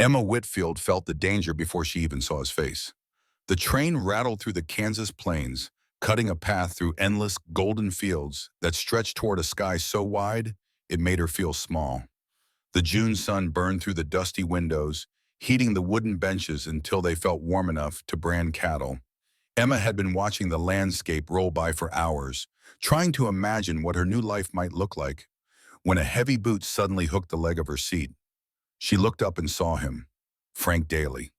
Emma Whitfield felt the danger before she even saw his face. The train rattled through the Kansas plains, cutting a path through endless golden fields that stretched toward a sky so wide it made her feel small. The June sun burned through the dusty windows, heating the wooden benches until they felt warm enough to brand cattle. Emma had been watching the landscape roll by for hours, trying to imagine what her new life might look like, when a heavy boot suddenly hooked the leg of her seat. She looked up and saw him, Frank Daly.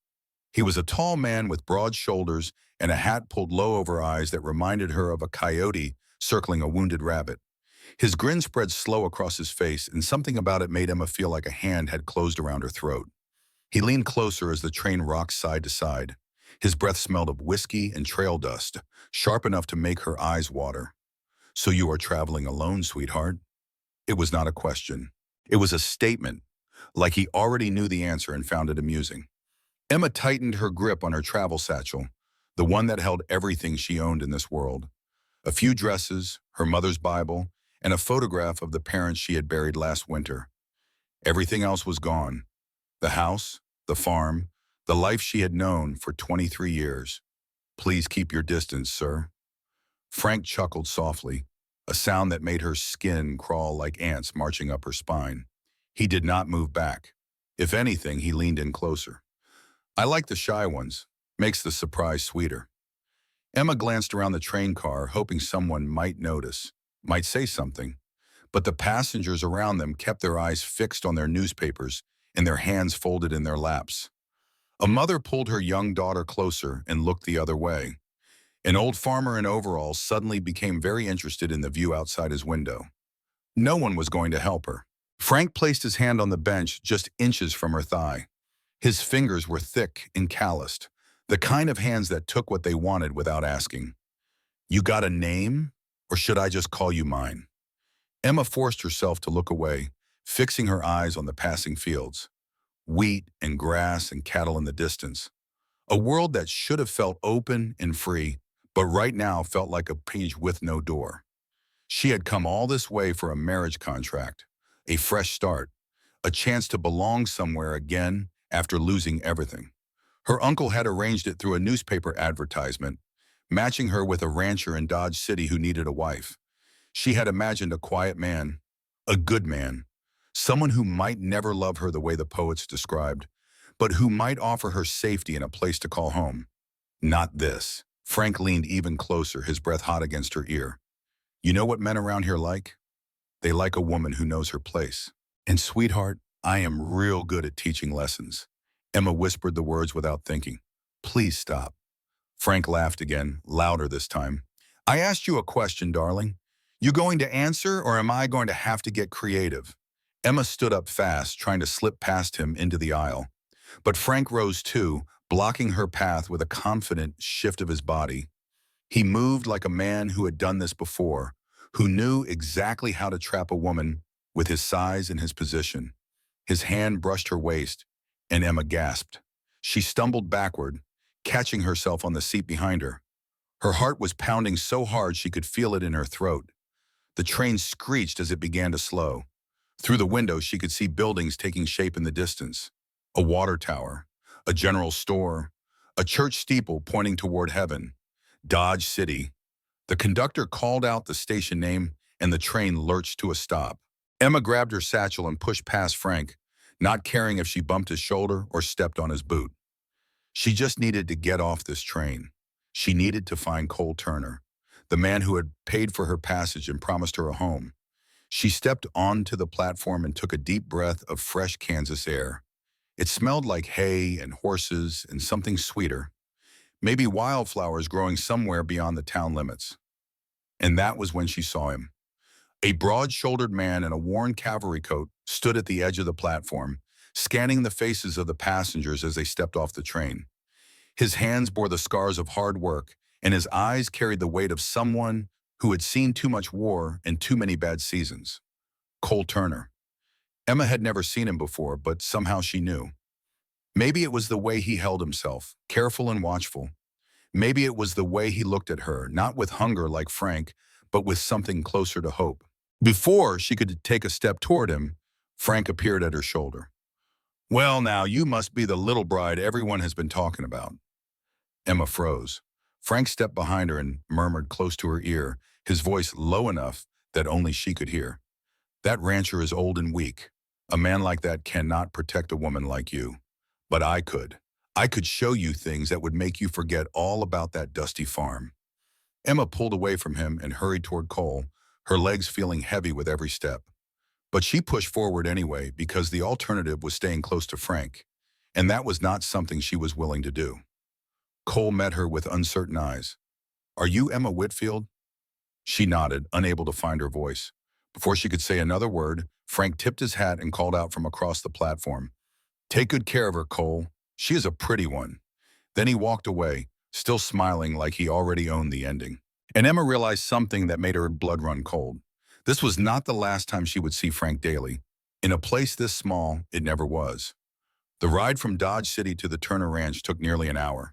He was a tall man with broad shoulders and a hat pulled low over eyes that reminded her of a coyote circling a wounded rabbit. His grin spread slow across his face, and something about it made Emma feel like a hand had closed around her throat. He leaned closer as the train rocked side to side. His breath smelled of whiskey and trail dust, sharp enough to make her eyes water. "So you are traveling alone, sweetheart?" It was not a question. It was a statement, like he already knew the answer and found it amusing. Emma tightened her grip on her travel satchel, the one that held everything she owned in this world. A few dresses, her mother's Bible, and a photograph of the parents she had buried last winter. Everything else was gone. The house, the farm, the life she had known for 23 years. "Please keep your distance, sir." Frank chuckled softly, a sound that made her skin crawl like ants marching up her spine. He did not move back. If anything, he leaned in closer. "I like the shy ones. Makes the surprise sweeter." Emma glanced around the train car, hoping someone might notice, might say something. But the passengers around them kept their eyes fixed on their newspapers and their hands folded in their laps. A mother pulled her young daughter closer and looked the other way. An old farmer in overalls suddenly became very interested in the view outside his window. No one was going to help her. Frank placed his hand on the bench just inches from her thigh. His fingers were thick and calloused, the kind of hands that took what they wanted without asking. "You got a name, or should I just call you mine?" Emma forced herself to look away, fixing her eyes on the passing fields. Wheat and grass and cattle in the distance. A world that should have felt open and free, but right now felt like a page with no door. She had come all this way for a marriage contract, a fresh start, a chance to belong somewhere again after losing everything. Her uncle had arranged it through a newspaper advertisement, matching her with a rancher in Dodge City who needed a wife. She had imagined a quiet man, a good man, someone who might never love her the way the poets described, but who might offer her safety and a place to call home. Not this. Frank leaned even closer, his breath hot against her ear. "You know what men around here like? They like a woman who knows her place. And sweetheart, I am real good at teaching lessons." Emma whispered the words without thinking. "Please stop." Frank laughed again, louder this time. "I asked you a question, darling. You going to answer, or am I going to have to get creative?" Emma stood up fast, trying to slip past him into the aisle. But Frank rose too, blocking her path with a confident shift of his body. He moved like a man who had done this before, who knew exactly how to trap a woman with his size and his position. His hand brushed her waist, and Emma gasped. She stumbled backward, catching herself on the seat behind her. Her heart was pounding so hard she could feel it in her throat. The train screeched as it began to slow. Through the window, she could see buildings taking shape in the distance. A water tower, a general store, a church steeple pointing toward heaven. Dodge City. The conductor called out the station name, and the train lurched to a stop. Emma grabbed her satchel and pushed past Frank, not caring if she bumped his shoulder or stepped on his boot. She just needed to get off this train. She needed to find Cole Turner, the man who had paid for her passage and promised her a home. She stepped onto the platform and took a deep breath of fresh Kansas air. It smelled like hay and horses and something sweeter, maybe wildflowers growing somewhere beyond the town limits. And that was when she saw him. A broad-shouldered man in a worn cavalry coat stood at the edge of the platform, scanning the faces of the passengers as they stepped off the train. His hands bore the scars of hard work, and his eyes carried the weight of someone who had seen too much war and too many bad seasons. Cole Turner. Emma had never seen him before, but somehow she knew. Maybe it was the way he held himself, careful and watchful. Maybe it was the way he looked at her, not with hunger like Frank, but with something closer to hope. Before she could take a step toward him, Frank appeared at her shoulder. Well, now, you must be the little bride everyone has been talking about. Emma froze. Frank stepped behind her and murmured close to her ear, his voice low enough that only she could hear. That rancher is old and weak. A man like that cannot protect a woman like you. But I could. I could show you things that would make you forget all about that dusty farm. Emma pulled away from him and hurried toward Cole, her legs feeling heavy with every step. But she pushed forward anyway because the alternative was staying close to Frank, and that was not something she was willing to do. Cole met her with uncertain eyes. "Are you Emma Whitfield?" She nodded, unable to find her voice. Before she could say another word, Frank tipped his hat and called out from across the platform, "Take good care of her, Cole. She is a pretty one." Then he walked away, still smiling like he already owned the ending. And Emma realized something that made her blood run cold. This was not the last time she would see Frank Daly. In a place this small, it never was. The ride from Dodge City to the Turner Ranch took nearly an hour.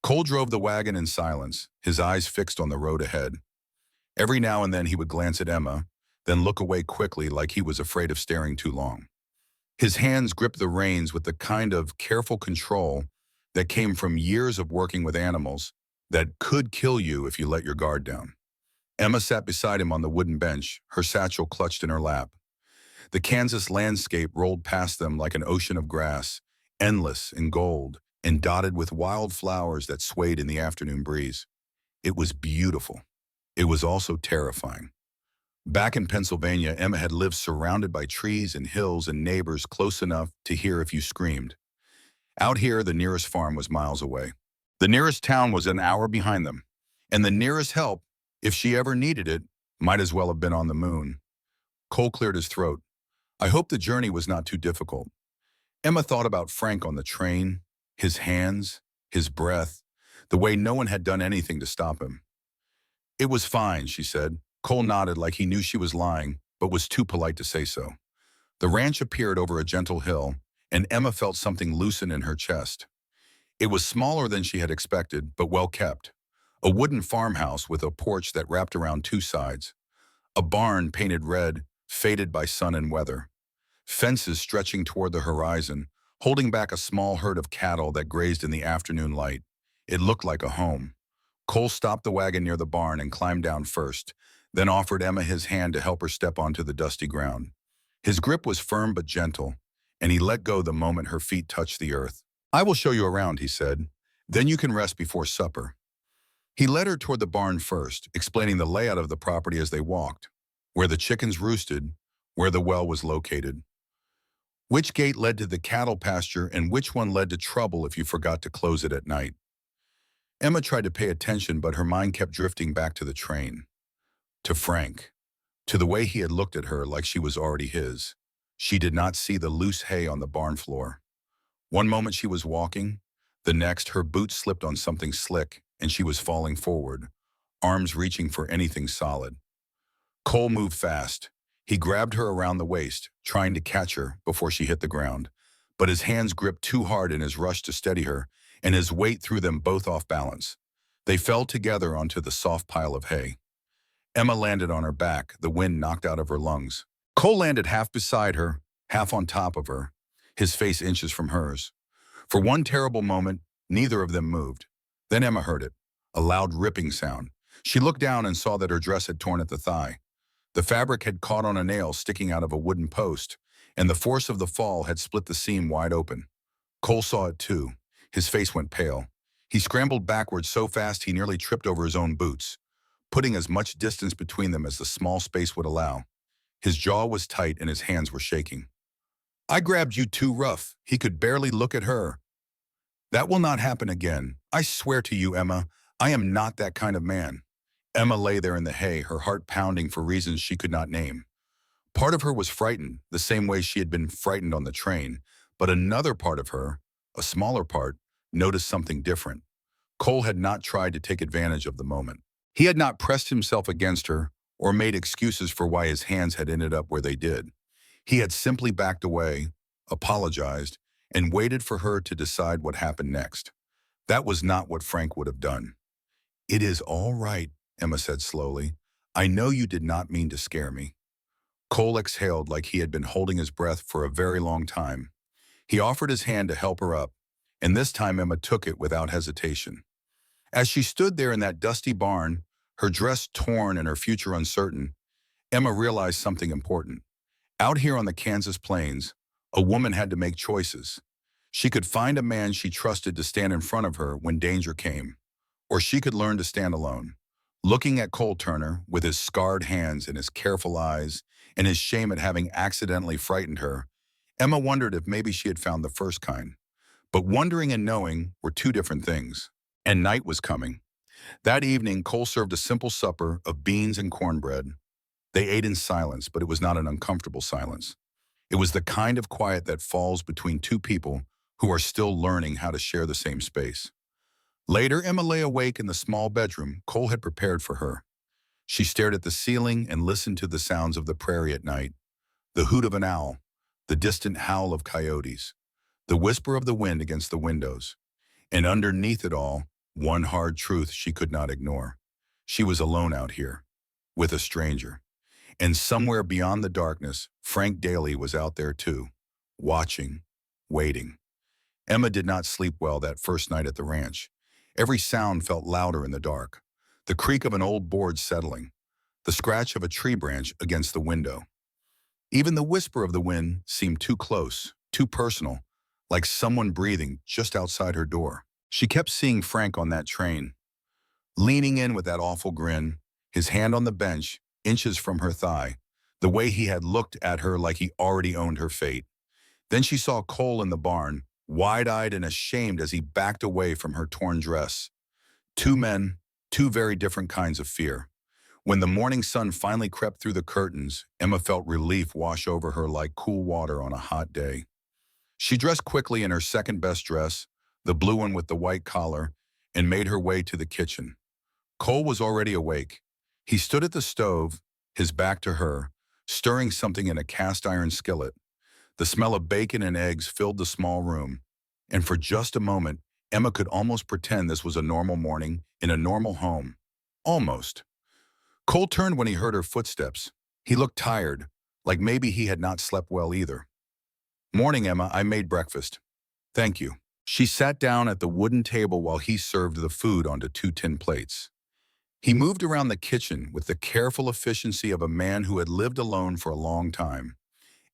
Cole drove the wagon in silence, his eyes fixed on the road ahead. Every now and then he would glance at Emma, then look away quickly like he was afraid of staring too long. His hands gripped the reins with the kind of careful control that came from years of working with animals that could kill you if you let your guard down. Emma sat beside him on the wooden bench, her satchel clutched in her lap. The Kansas landscape rolled past them like an ocean of grass, endless in gold and dotted with wild flowers that swayed in the afternoon breeze. It was beautiful. It was also terrifying. Back in Pennsylvania, Emma had lived surrounded by trees and hills and neighbors close enough to hear if you screamed. Out here, the nearest farm was miles away. The nearest town was an hour behind them. And the nearest help, if she ever needed it, might as well have been on the moon. Cole cleared his throat. I hope the journey was not too difficult. Emma thought about Frank on the train, his hands, his breath, the way no one had done anything to stop him. It was fine, she said. Cole nodded like he knew she was lying, but was too polite to say so. The ranch appeared over a gentle hill, and Emma felt something loosen in her chest. It was smaller than she had expected, but well kept. A wooden farmhouse with a porch that wrapped around two sides. A barn painted red, faded by sun and weather. Fences stretching toward the horizon, holding back a small herd of cattle that grazed in the afternoon light. It looked like a home. Cole stopped the wagon near the barn and climbed down first, then offered Emma his hand to help her step onto the dusty ground. His grip was firm but gentle, and he let go the moment her feet touched the earth. I will show you around, he said. Then you can rest before supper. He led her toward the barn first, explaining the layout of the property as they walked, where the chickens roosted, where the well was located, which gate led to the cattle pasture and which one led to trouble if you forgot to close it at night. Emma tried to pay attention, but her mind kept drifting back to the train, to Frank, to the way he had looked at her like she was already his. She did not see the loose hay on the barn floor. One moment she was walking, the next her boots slipped on something slick and she was falling forward, arms reaching for anything solid. Cole moved fast. He grabbed her around the waist, trying to catch her before she hit the ground, but his hands gripped too hard in his rush to steady her, and his weight threw them both off balance. They fell together onto the soft pile of hay. Emma landed on her back, the wind knocked out of her lungs. Cole landed half beside her, half on top of her, his face inches from hers. For one terrible moment, neither of them moved. Then Emma heard it, a loud ripping sound. She looked down and saw that her dress had torn at the thigh. The fabric had caught on a nail sticking out of a wooden post, and the force of the fall had split the seam wide open. Cole saw it too. His face went pale. He scrambled backwards so fast he nearly tripped over his own boots, putting as much distance between them as the small space would allow. His jaw was tight and his hands were shaking. I grabbed you too rough. He could barely look at her. That will not happen again. I swear to you, Emma, I am not that kind of man. Emma lay there in the hay, her heart pounding for reasons she could not name. Part of her was frightened, the same way she had been frightened on the train, but another part of her, a smaller part, noticed something different. Cole had not tried to take advantage of the moment. He had not pressed himself against her or made excuses for why his hands had ended up where they did. He had simply backed away, apologized, and waited for her to decide what happened next. That was not what Frank would have done. It is all right, Emma said slowly. I know you did not mean to scare me. Cole exhaled like he had been holding his breath for a very long time. He offered his hand to help her up, and this time Emma took it without hesitation. As she stood there in that dusty barn, her dress torn and her future uncertain, Emma realized something important. Out here on the Kansas plains, a woman had to make choices. She could find a man she trusted to stand in front of her when danger came, or she could learn to stand alone. Looking at Cole Turner, with his scarred hands and his careful eyes, and his shame at having accidentally frightened her, Emma wondered if maybe she had found the first kind. But wondering and knowing were two different things. And night was coming. That evening, Cole served a simple supper of beans and cornbread. They ate in silence, but it was not an uncomfortable silence. It was the kind of quiet that falls between two people who are still learning how to share the same space. Later, Emma lay awake in the small bedroom Cole had prepared for her. She stared at the ceiling and listened to the sounds of the prairie at night, the hoot of an owl, the distant howl of coyotes, the whisper of the wind against the windows. And underneath it all, one hard truth she could not ignore. She was alone out here, with a stranger. And somewhere beyond the darkness, Frank Daly was out there too, watching, waiting. Emma did not sleep well that first night at the ranch. Every sound felt louder in the dark. The creak of an old board settling, the scratch of a tree branch against the window. Even the whisper of the wind seemed too close, too personal, like someone breathing just outside her door. She kept seeing Frank on that train, leaning in with that awful grin, his hand on the bench, inches from her thigh, the way he had looked at her like he already owned her fate. Then she saw Cole in the barn, wide-eyed and ashamed as he backed away from her torn dress. Two men, two very different kinds of fear. When the morning sun finally crept through the curtains, Emma felt relief wash over her like cool water on a hot day. She dressed quickly in her second-best dress, the blue one with the white collar, and made her way to the kitchen. Cole was already awake. He stood at the stove, his back to her, stirring something in a cast-iron skillet. The smell of bacon and eggs filled the small room, and for just a moment, Emma could almost pretend this was a normal morning in a normal home. Almost. Cole turned when he heard her footsteps. He looked tired, like maybe he had not slept well either. "Morning, Emma. I made breakfast." "Thank you." She sat down at the wooden table while he served the food onto two tin plates. He moved around the kitchen with the careful efficiency of a man who had lived alone for a long time.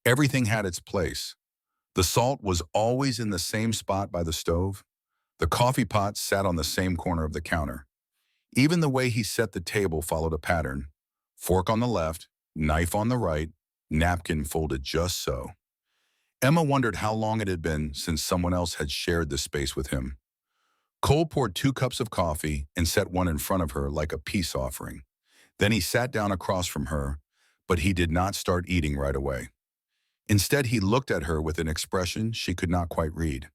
Everything had its place. The salt was always in the same spot by the stove. The coffee pot sat on the same corner of the counter. Even the way he set the table followed a pattern. Fork on the left, knife on the right, napkin folded just so. Emma wondered how long it had been since someone else had shared this space with him. Cole poured 2 cups of coffee and set one in front of her like a peace offering. Then he sat down across from her, but he did not start eating right away. Instead, he looked at her with an expression she could not quite read.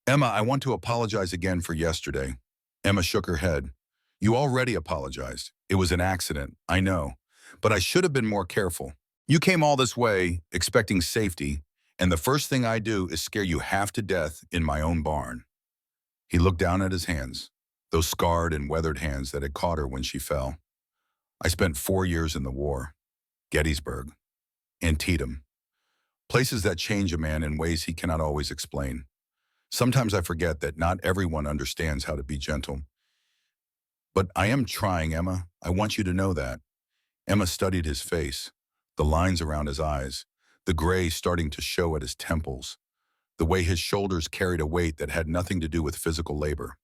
"Emma, I want to apologize again for yesterday." Emma shook her head. "You already apologized. It was an accident, I know, but I should have been more careful. You came all this way, expecting safety, and the first thing I do is scare you half to death in my own barn." He looked down at his hands, those scarred and weathered hands that had caught her when she fell. "I spent 4 years in the war. Gettysburg. Antietam. Places that change a man in ways he cannot always explain. Sometimes I forget that not everyone understands how to be gentle. But I am trying, Emma. I want you to know that." Emma studied his face, the lines around his eyes, the gray starting to show at his temples, the way his shoulders carried a weight that had nothing to do with physical labor.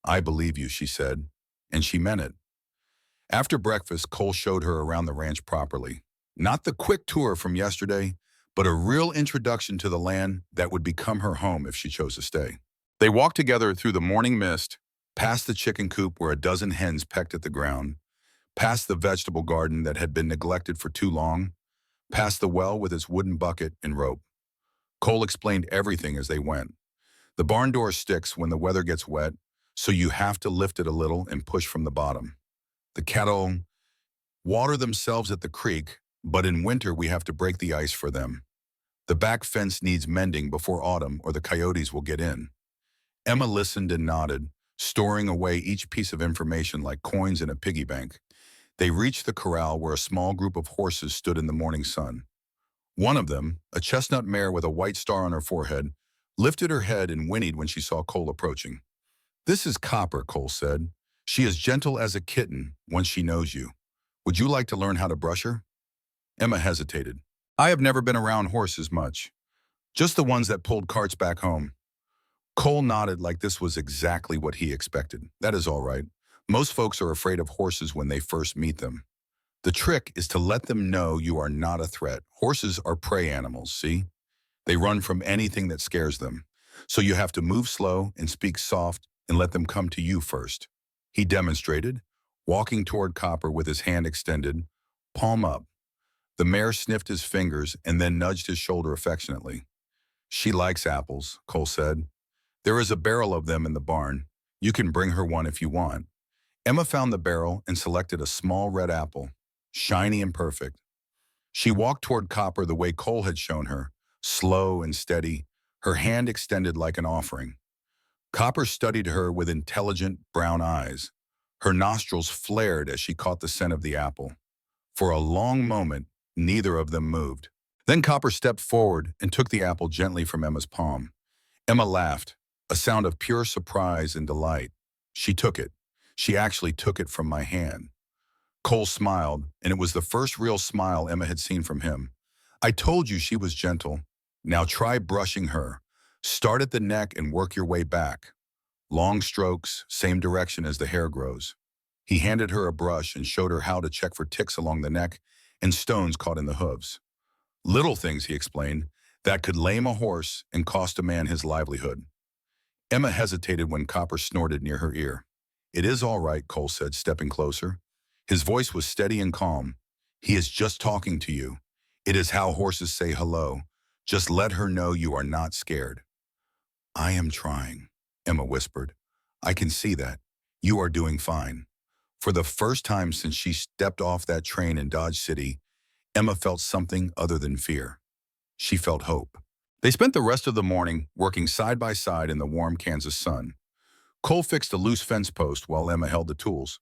"I believe you," she said, and she meant it. After breakfast, Cole showed her around the ranch properly. Not the quick tour from yesterday, but a real introduction to the land that would become her home if she chose to stay. They walked together through the morning mist, past the chicken coop where a dozen hens pecked at the ground, past the vegetable garden that had been neglected for too long, past the well with its wooden bucket and rope. Cole explained everything as they went. The barn door sticks when the weather gets wet, so you have to lift it a little and push from the bottom. The cattle water themselves at the creek, but in winter we have to break the ice for them. The back fence needs mending before autumn or the coyotes will get in. Emma listened and nodded, storing away each piece of information like coins in a piggy bank. They reached the corral where a small group of horses stood in the morning sun. One of them, a chestnut mare with a white star on her forehead, lifted her head and whinnied when she saw Cole approaching. "This is Copper," Cole said. "She is gentle as a kitten once she knows you. Would you like to learn how to brush her?" Emma hesitated. "I have never been around horses much. Just the ones that pulled carts back home." Cole nodded like this was exactly what he expected. "That is all right. Most folks are afraid of horses when they first meet them. The trick is to let them know you are not a threat. Horses are prey animals, see? They run from anything that scares them. So you have to move slow and speak soft and let them come to you first." He demonstrated, walking toward Copper with his hand extended, palm up. The mare sniffed his fingers and then nudged his shoulder affectionately. "She likes apples," Cole said. "There is a barrel of them in the barn. You can bring her one if you want." Emma found the barrel and selected a small red apple, shiny and perfect. She walked toward Copper the way Cole had shown her, slow and steady, her hand extended like an offering. Copper studied her with intelligent brown eyes. Her nostrils flared as she caught the scent of the apple. For a long moment, neither of them moved. Then Copper stepped forward and took the apple gently from Emma's palm. Emma laughed, a sound of pure surprise and delight. She took it. She actually took it from my hand. Cole smiled, and it was the first real smile Emma had seen from him. "I told you she was gentle. Now try brushing her. Start at the neck and work your way back. Long strokes, same direction as the hair grows." He handed her a brush and showed her how to check for ticks along the neck and stones caught in the hooves. Little things, he explained, that could lame a horse and cost a man his livelihood. Emma hesitated when Copper snorted near her ear. "It is all right," Cole said, stepping closer. His voice was steady and calm. "He is just talking to you. It is how horses say hello. Just let her know you are not scared." "I am trying," Emma whispered. "I can see that. You are doing fine." For the first time since she stepped off that train in Dodge City, Emma felt something other than fear. She felt hope. They spent the rest of the morning working side by side in the warm Kansas sun. Cole fixed a loose fence post while Emma held the tools.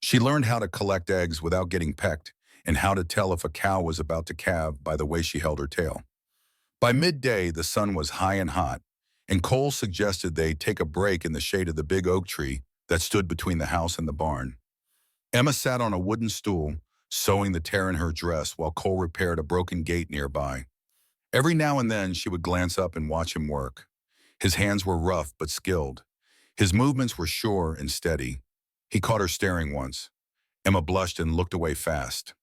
She learned how to collect eggs without getting pecked and how to tell if a cow was about to calve by the way she held her tail. By midday, the sun was high and hot, and Cole suggested they take a break in the shade of the big oak tree that stood between the house and the barn. Emma sat on a wooden stool, sewing the tear in her dress while Cole repaired a broken gate nearby. Every now and then, she would glance up and watch him work. His hands were rough but skilled. His movements were sure and steady. He caught her staring once. Emma blushed and looked away fast.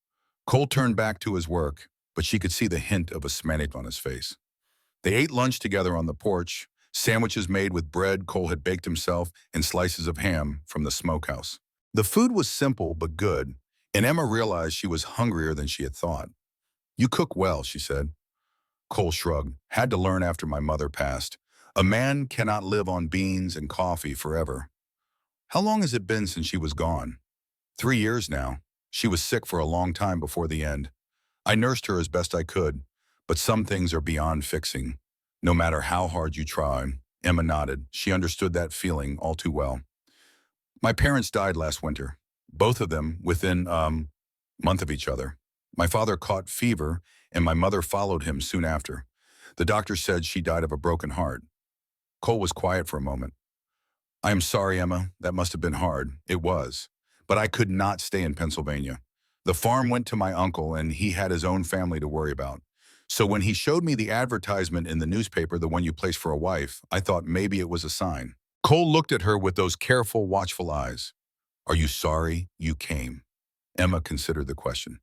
Cole turned back to his work, but she could see the hint of a smile on his face. They ate lunch together on the porch, sandwiches made with bread Cole had baked himself and slices of ham from the smokehouse. The food was simple but good, and Emma realized she was hungrier than she had thought. "You cook well," she said. Cole shrugged. "Had to learn after my mother passed. A man cannot live on beans and coffee forever." "How long has it been since she was gone?" 3 years now. She was sick for a long time before the end. I nursed her as best I could, but some things are beyond fixing, no matter how hard you try." Emma nodded. She understood that feeling all too well. "My parents died last winter, both of them within a month of each other. My father caught fever, and my mother followed him soon after. The doctor said she died of a broken heart." Cole was quiet for a moment. "I am sorry, Emma. That must have been hard." "It was. But I could not stay in Pennsylvania. The farm went to my uncle, and he had his own family to worry about. So when he showed me the advertisement in the newspaper, the one you placed for a wife, I thought maybe it was a sign." Cole looked at her with those careful, watchful eyes. "Are you sorry you came?" Emma considered the question.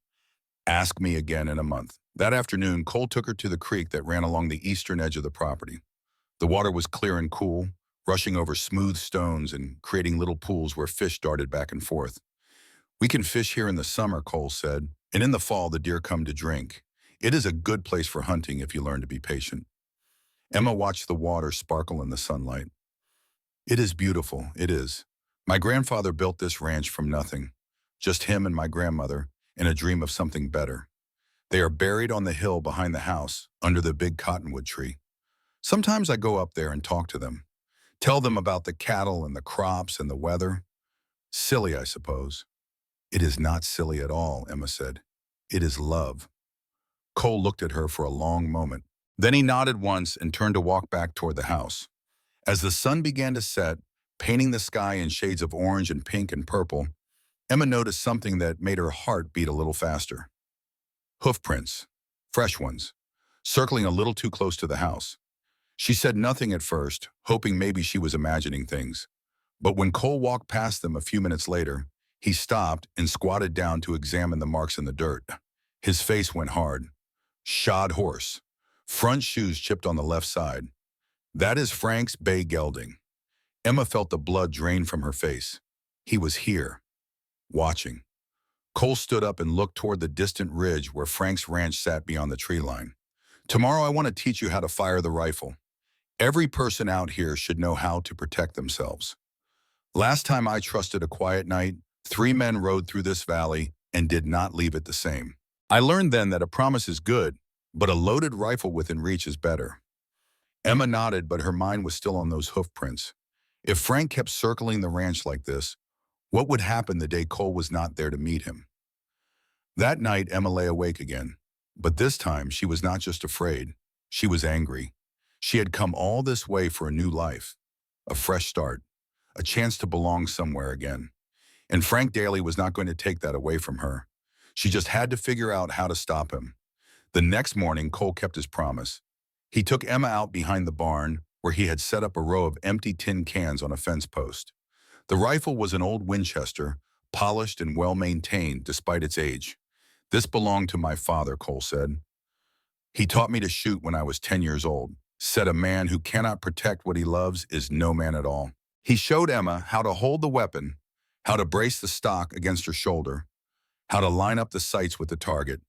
"Ask me again in a month." That afternoon, Cole took her to the creek that ran along the eastern edge of the property. The water was clear and cool, rushing over smooth stones and creating little pools where fish darted back and forth. "We can fish here in the summer," Cole said, "and in the fall the deer come to drink. It is a good place for hunting if you learn to be patient." Emma watched the water sparkle in the sunlight. "It is beautiful, it is. My grandfather built this ranch from nothing. Just him and my grandmother, and a dream of something better. They are buried on the hill behind the house, under the big cottonwood tree. Sometimes I go up there and talk to them. Tell them about the cattle and the crops and the weather. Silly, I suppose." "It is not silly at all," Emma said. "It is love." Cole looked at her for a long moment. Then he nodded once and turned to walk back toward the house. As the sun began to set, painting the sky in shades of orange and pink and purple, Emma noticed something that made her heart beat a little faster. Hoof prints, fresh ones, circling a little too close to the house. She said nothing at first, hoping maybe she was imagining things. But when Cole walked past them a few minutes later, he stopped and squatted down to examine the marks in the dirt. His face went hard. Shod horse. Front shoes chipped on the left side. That is Frank's bay gelding. Emma felt the blood drain from her face. He was here, watching. Cole stood up and looked toward the distant ridge where Frank's ranch sat beyond the tree line. Tomorrow I want to teach you how to fire the rifle. Every person out here should know how to protect themselves. Last time I trusted a quiet night, 3 men rode through this valley and did not leave it the same. I learned then that a promise is good, but a loaded rifle within reach is better. Emma nodded, but her mind was still on those hoof prints. If Frank kept circling the ranch like this, what would happen the day Cole was not there to meet him? That night, Emma lay awake again. But this time, she was not just afraid. She was angry. She had come all this way for a new life, a fresh start, a chance to belong somewhere again. And Frank Daly was not going to take that away from her. She just had to figure out how to stop him. The next morning, Cole kept his promise. He took Emma out behind the barn, where he had set up a row of empty tin cans on a fence post. The rifle was an old Winchester, polished and well-maintained despite its age. This belonged to my father, Cole said. He taught me to shoot when I was 10 years old, said a man who cannot protect what he loves is no man at all. He showed Emma how to hold the weapon, how to brace the stock against her shoulder, how to line up the sights with the target.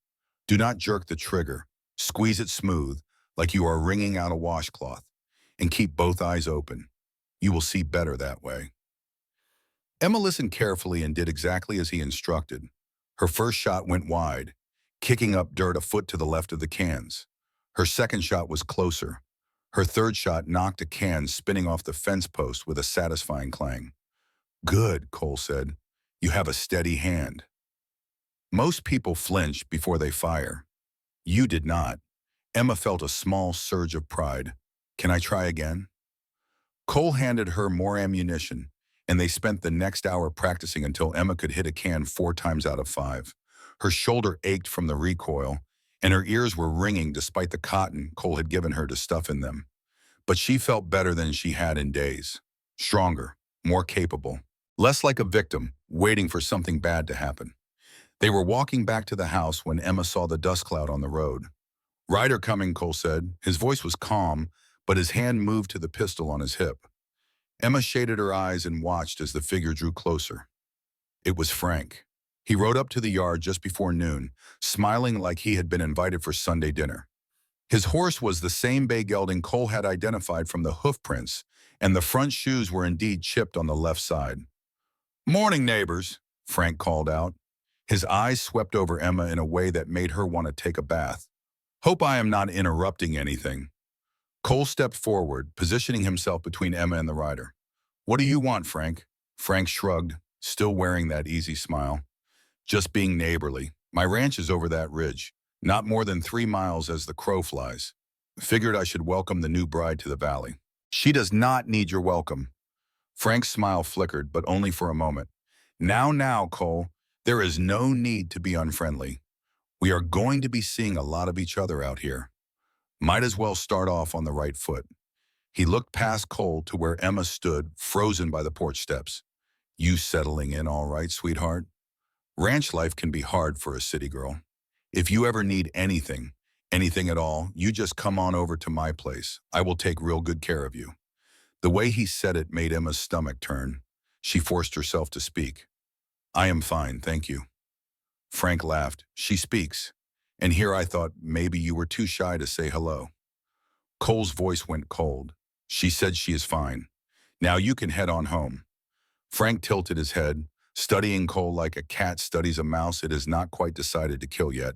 Do not jerk the trigger. Squeeze it smooth, like you are wringing out a washcloth, and keep both eyes open. You will see better that way. Emma listened carefully and did exactly as he instructed. Her first shot went wide, kicking up dirt a foot to the left of the cans. Her second shot was closer. Her third shot knocked a can spinning off the fence post with a satisfying clang. Good, Cole said. You have a steady hand. Most people flinch before they fire. You did not. Emma felt a small surge of pride. Can I try again? Cole handed her more ammunition, and they spent the next hour practicing until Emma could hit a can 4 times out of 5. Her shoulder ached from the recoil, and her ears were ringing despite the cotton Cole had given her to stuff in them. But she felt better than she had in days. Stronger, more capable, less like a victim, waiting for something bad to happen. They were walking back to the house when Emma saw the dust cloud on the road. Rider coming, Cole said. His voice was calm, but his hand moved to the pistol on his hip. Emma shaded her eyes and watched as the figure drew closer. It was Frank. He rode up to the yard just before noon, smiling like he had been invited for Sunday dinner. His horse was the same bay gelding Cole had identified from the hoof prints, and the front shoes were indeed chipped on the left side. "Morning, neighbors," Frank called out. His eyes swept over Emma in a way that made her want to take a bath. "Hope I am not interrupting anything." Cole stepped forward, positioning himself between Emma and the rider. "What do you want, Frank?" Frank shrugged, still wearing that easy smile. "Just being neighborly. My ranch is over that ridge, not more than 3 miles as the crow flies. Figured I should welcome the new bride to the valley." "She does not need your welcome." Frank's smile flickered, but only for a moment. Now, Cole, there is no need to be unfriendly. We are going to be seeing a lot of each other out here. Might as well start off on the right foot." He looked past Cole to where Emma stood, frozen by the porch steps. "You settling in all right, sweetheart? Ranch life can be hard for a city girl. If you ever need anything at all, you just come on over to my place. I will take real good care of you." The way he said it made Emma's stomach turn. She forced herself to speak. "I am fine, thank you." Frank laughed. "She speaks. And here I thought maybe you were too shy to say hello." Cole's voice went cold. "She said she is fine. Now you can head on home." Frank tilted his head, studying Cole like a cat studies a mouse it has not quite decided to kill yet.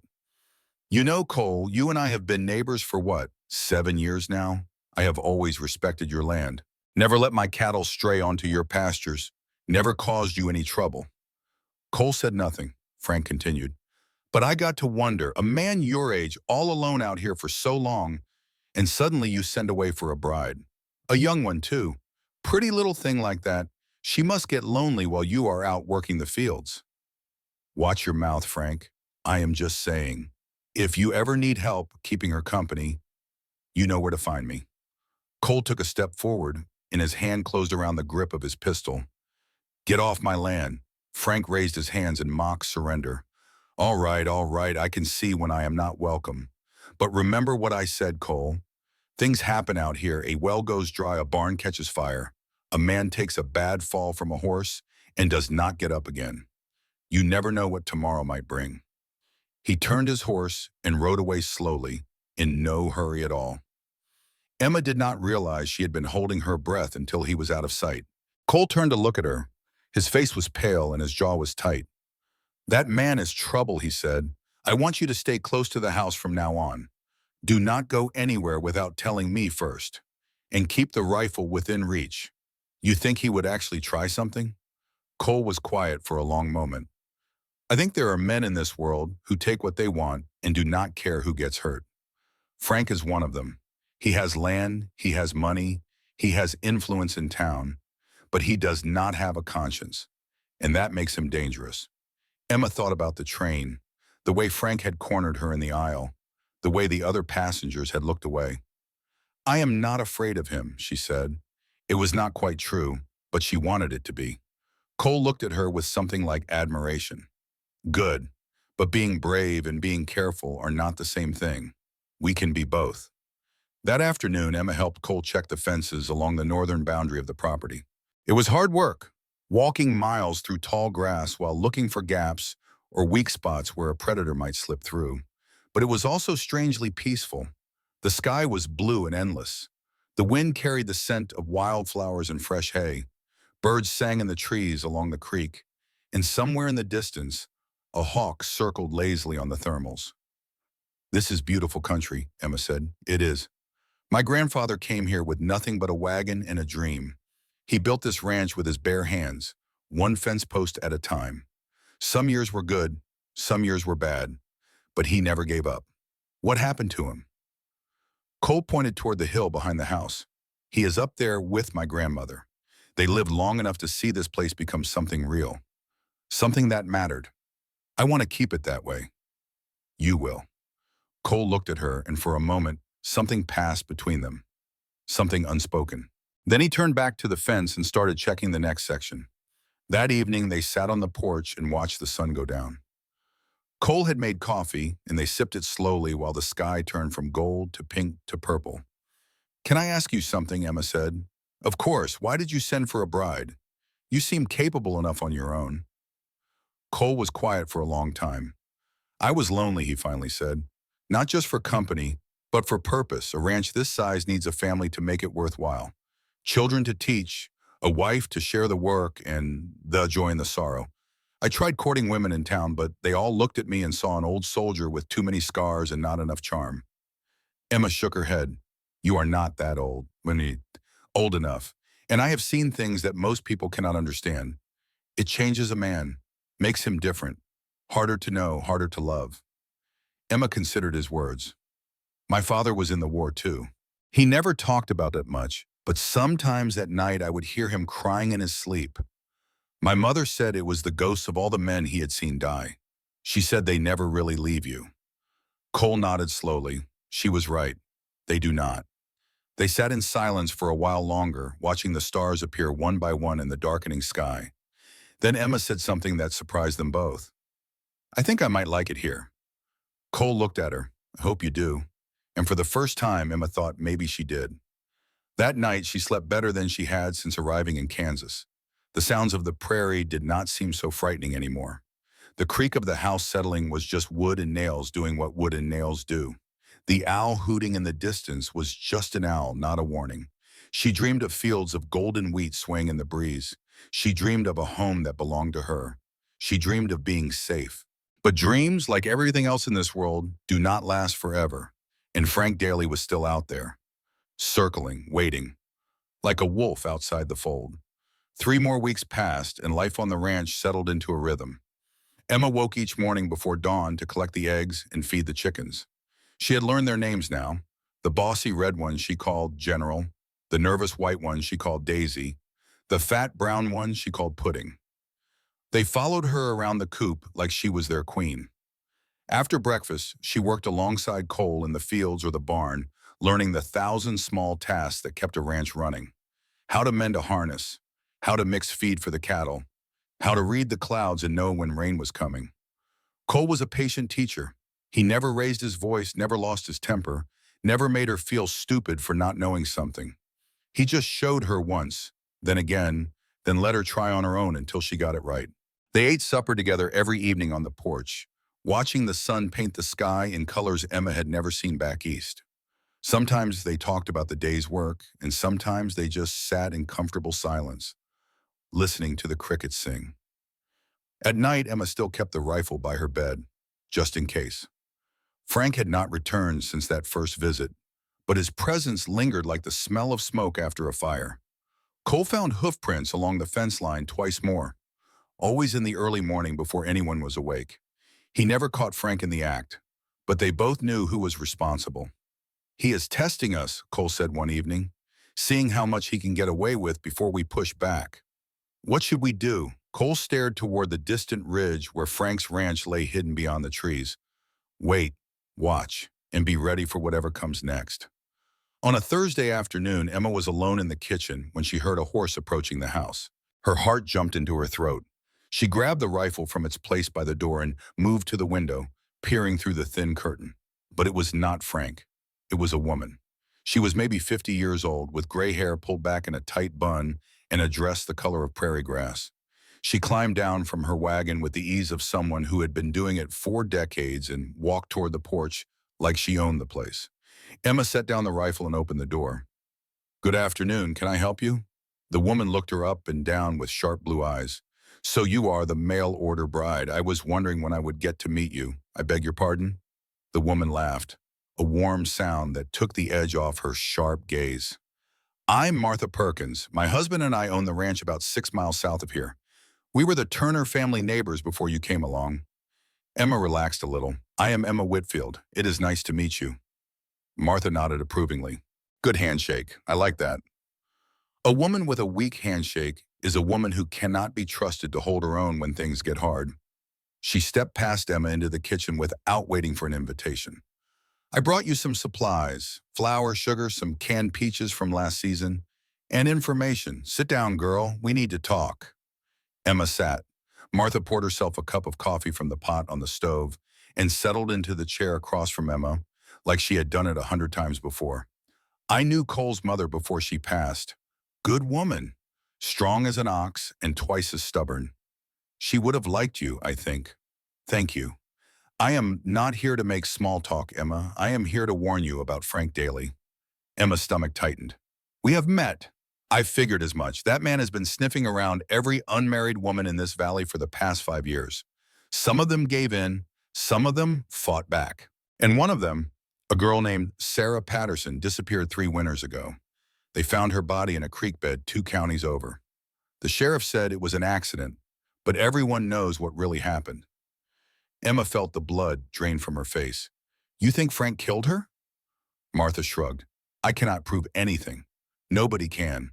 "You know, Cole, you and I have been neighbors for what, 7 years now? I have always respected your land. Never let my cattle stray onto your pastures. Never caused you any trouble." Cole said nothing. Frank continued. But I got to wonder, a man your age, all alone out here for so long, and suddenly you send away for a bride. A young one, too. Pretty little thing like that. She must get lonely while you are out working the fields. Watch your mouth, Frank. I am just saying. If you ever need help keeping her company, you know where to find me. Cole took a step forward, and his hand closed around the grip of his pistol. Get off my land. Frank raised his hands in mock surrender. All right, I can see when I am not welcome. But remember what I said, Cole. Things happen out here. A well goes dry, a barn catches fire. A man takes a bad fall from a horse and does not get up again. You never know what tomorrow might bring. He turned his horse and rode away slowly, in no hurry at all. Emma did not realize she had been holding her breath until he was out of sight. Cole turned to look at her. His face was pale and his jaw was tight. That man is trouble, he said. I want you to stay close to the house from now on. Do not go anywhere without telling me first. And keep the rifle within reach. You think he would actually try something? Cole was quiet for a long moment. I think there are men in this world who take what they want and do not care who gets hurt. Frank is one of them. He has land, he has money, he has influence in town, but he does not have a conscience, and that makes him dangerous. Emma thought about the train, the way Frank had cornered her in the aisle, the way the other passengers had looked away. I am not afraid of him, she said. It was not quite true, but she wanted it to be. Cole looked at her with something like admiration. Good, but being brave and being careful are not the same thing. We can be both. That afternoon, Emma helped Cole check the fences along the northern boundary of the property. It was hard work, walking miles through tall grass while looking for gaps or weak spots where a predator might slip through. But it was also strangely peaceful. The sky was blue and endless. The wind carried the scent of wildflowers and fresh hay. Birds sang in the trees along the creek, and somewhere in the distance, a hawk circled lazily on the thermals. This is beautiful country, Emma said. It is. My grandfather came here with nothing but a wagon and a dream. He built this ranch with his bare hands, one fence post at a time. Some years were good, some years were bad, but he never gave up. What happened to him? Cole pointed toward the hill behind the house. He is up there with my grandmother. They lived long enough to see this place become something real, something that mattered. I want to keep it that way. You will. Cole looked at her, and for a moment, something passed between them, something unspoken. Then he turned back to the fence and started checking the next section. That evening, they sat on the porch and watched the sun go down. Cole had made coffee, and they sipped it slowly while the sky turned from gold to pink to purple. Can I ask you something, Emma said. Of course, why did you send for a bride? You seem capable enough on your own. Cole was quiet for a long time. I was lonely, he finally said. Not just for company, but for purpose. A ranch this size needs a family to make it worthwhile. Children to teach, a wife to share the work and the joy and the sorrow. I tried courting women in town, but they all looked at me and saw an old soldier with too many scars and not enough charm. Emma shook her head. You are not that old. Old enough. And I have seen things that most people cannot understand. It changes a man, makes him different, harder to know, harder to love. Emma considered his words. My father was in the war too. He never talked about it much, but sometimes at night I would hear him crying in his sleep. My mother said it was the ghosts of all the men he had seen die. She said they never really leave you. Cole nodded slowly. She was right. They do not. They sat in silence for a while longer, watching the stars appear one by one in the darkening sky. Then Emma said something that surprised them both. I think I might like it here. Cole looked at her. I hope you do. And for the first time, Emma thought maybe she did. That night, she slept better than she had since arriving in Kansas. The sounds of the prairie did not seem so frightening anymore. The creak of the house settling was just wood and nails doing what wood and nails do. The owl hooting in the distance was just an owl, not a warning. She dreamed of fields of golden wheat swaying in the breeze. She dreamed of a home that belonged to her. She dreamed of being safe. But dreams, like everything else in this world, do not last forever. And Frank Daly was still out there, circling, waiting, like a wolf outside the fold. 3 more weeks passed, and life on the ranch settled into a rhythm. Emma woke each morning before dawn to collect the eggs and feed the chickens. She had learned their names now. The bossy red one she called General, the nervous white one she called Daisy, the fat brown one she called Pudding. They followed her around the coop like she was their queen. After breakfast, she worked alongside Cole in the fields or the barn, learning the thousand small tasks that kept a ranch running. How to mend a harness, how to mix feed for the cattle, how to read the clouds and know when rain was coming. Cole was a patient teacher. He never raised his voice, never lost his temper, never made her feel stupid for not knowing something. He just showed her once, then again, then let her try on her own until she got it right. They ate supper together every evening on the porch, watching the sun paint the sky in colors Emma had never seen back east. Sometimes they talked about the day's work, and sometimes they just sat in comfortable silence, listening to the crickets sing. At night, Emma still kept the rifle by her bed, just in case. Frank had not returned since that first visit, but his presence lingered like the smell of smoke after a fire. Cole found hoof prints along the fence line twice more, always in the early morning before anyone was awake. He never caught Frank in the act, but they both knew who was responsible. "He is testing us," Cole said one evening, "seeing how much he can get away with before we push back." "What should we do?" Cole stared toward the distant ridge where Frank's ranch lay hidden beyond the trees. "Wait, watch, and be ready for whatever comes next." On a Thursday afternoon, Emma was alone in the kitchen when she heard a horse approaching the house. Her heart jumped into her throat. She grabbed the rifle from its place by the door and moved to the window, peering through the thin curtain. But it was not Frank. It was a woman. She was maybe 50 years old, with gray hair pulled back in a tight bun and a dress the color of prairie grass. She climbed down from her wagon with the ease of someone who had been doing it 4 decades and walked toward the porch like she owned the place. Emma set down the rifle and opened the door. "Good afternoon, can I help you?" The woman looked her up and down with sharp blue eyes. "So you are the mail-order bride. I was wondering when I would get to meet you. I beg your pardon?" The woman laughed, a warm sound that took the edge off her sharp gaze. "I'm Martha Perkins. My husband and I own the ranch about 6 miles south of here. We were the Turner family neighbors before you came along." Emma relaxed a little. "I am Emma Whitfield. It is nice to meet you." Martha nodded approvingly. "Good handshake. I like that." A woman with a weak handshake is a woman who cannot be trusted to hold her own when things get hard. She stepped past Emma into the kitchen without waiting for an invitation. "I brought you some supplies, flour, sugar, some canned peaches from last season, and information. Sit down, girl. We need to talk." Emma sat. Martha poured herself a cup of coffee from the pot on the stove and settled into the chair across from Emma like she had done it 100 times before. "I knew Cole's mother before she passed. Good woman, strong as an ox and twice as stubborn. She would have liked you, I think. Thank you. I am not here to make small talk, Emma. I am here to warn you about Frank Daly." Emma's stomach tightened. "We have met. I figured as much. That man has been sniffing around every unmarried woman in this valley for the past 5 years. Some of them gave in, some of them fought back. And one of them, a girl named Sarah Patterson, disappeared 3 winters ago. They found her body in a creek bed 2 counties over. The sheriff said it was an accident, but everyone knows what really happened." Emma felt the blood drain from her face. "You think Frank killed her?" Martha shrugged. "I cannot prove anything. Nobody can.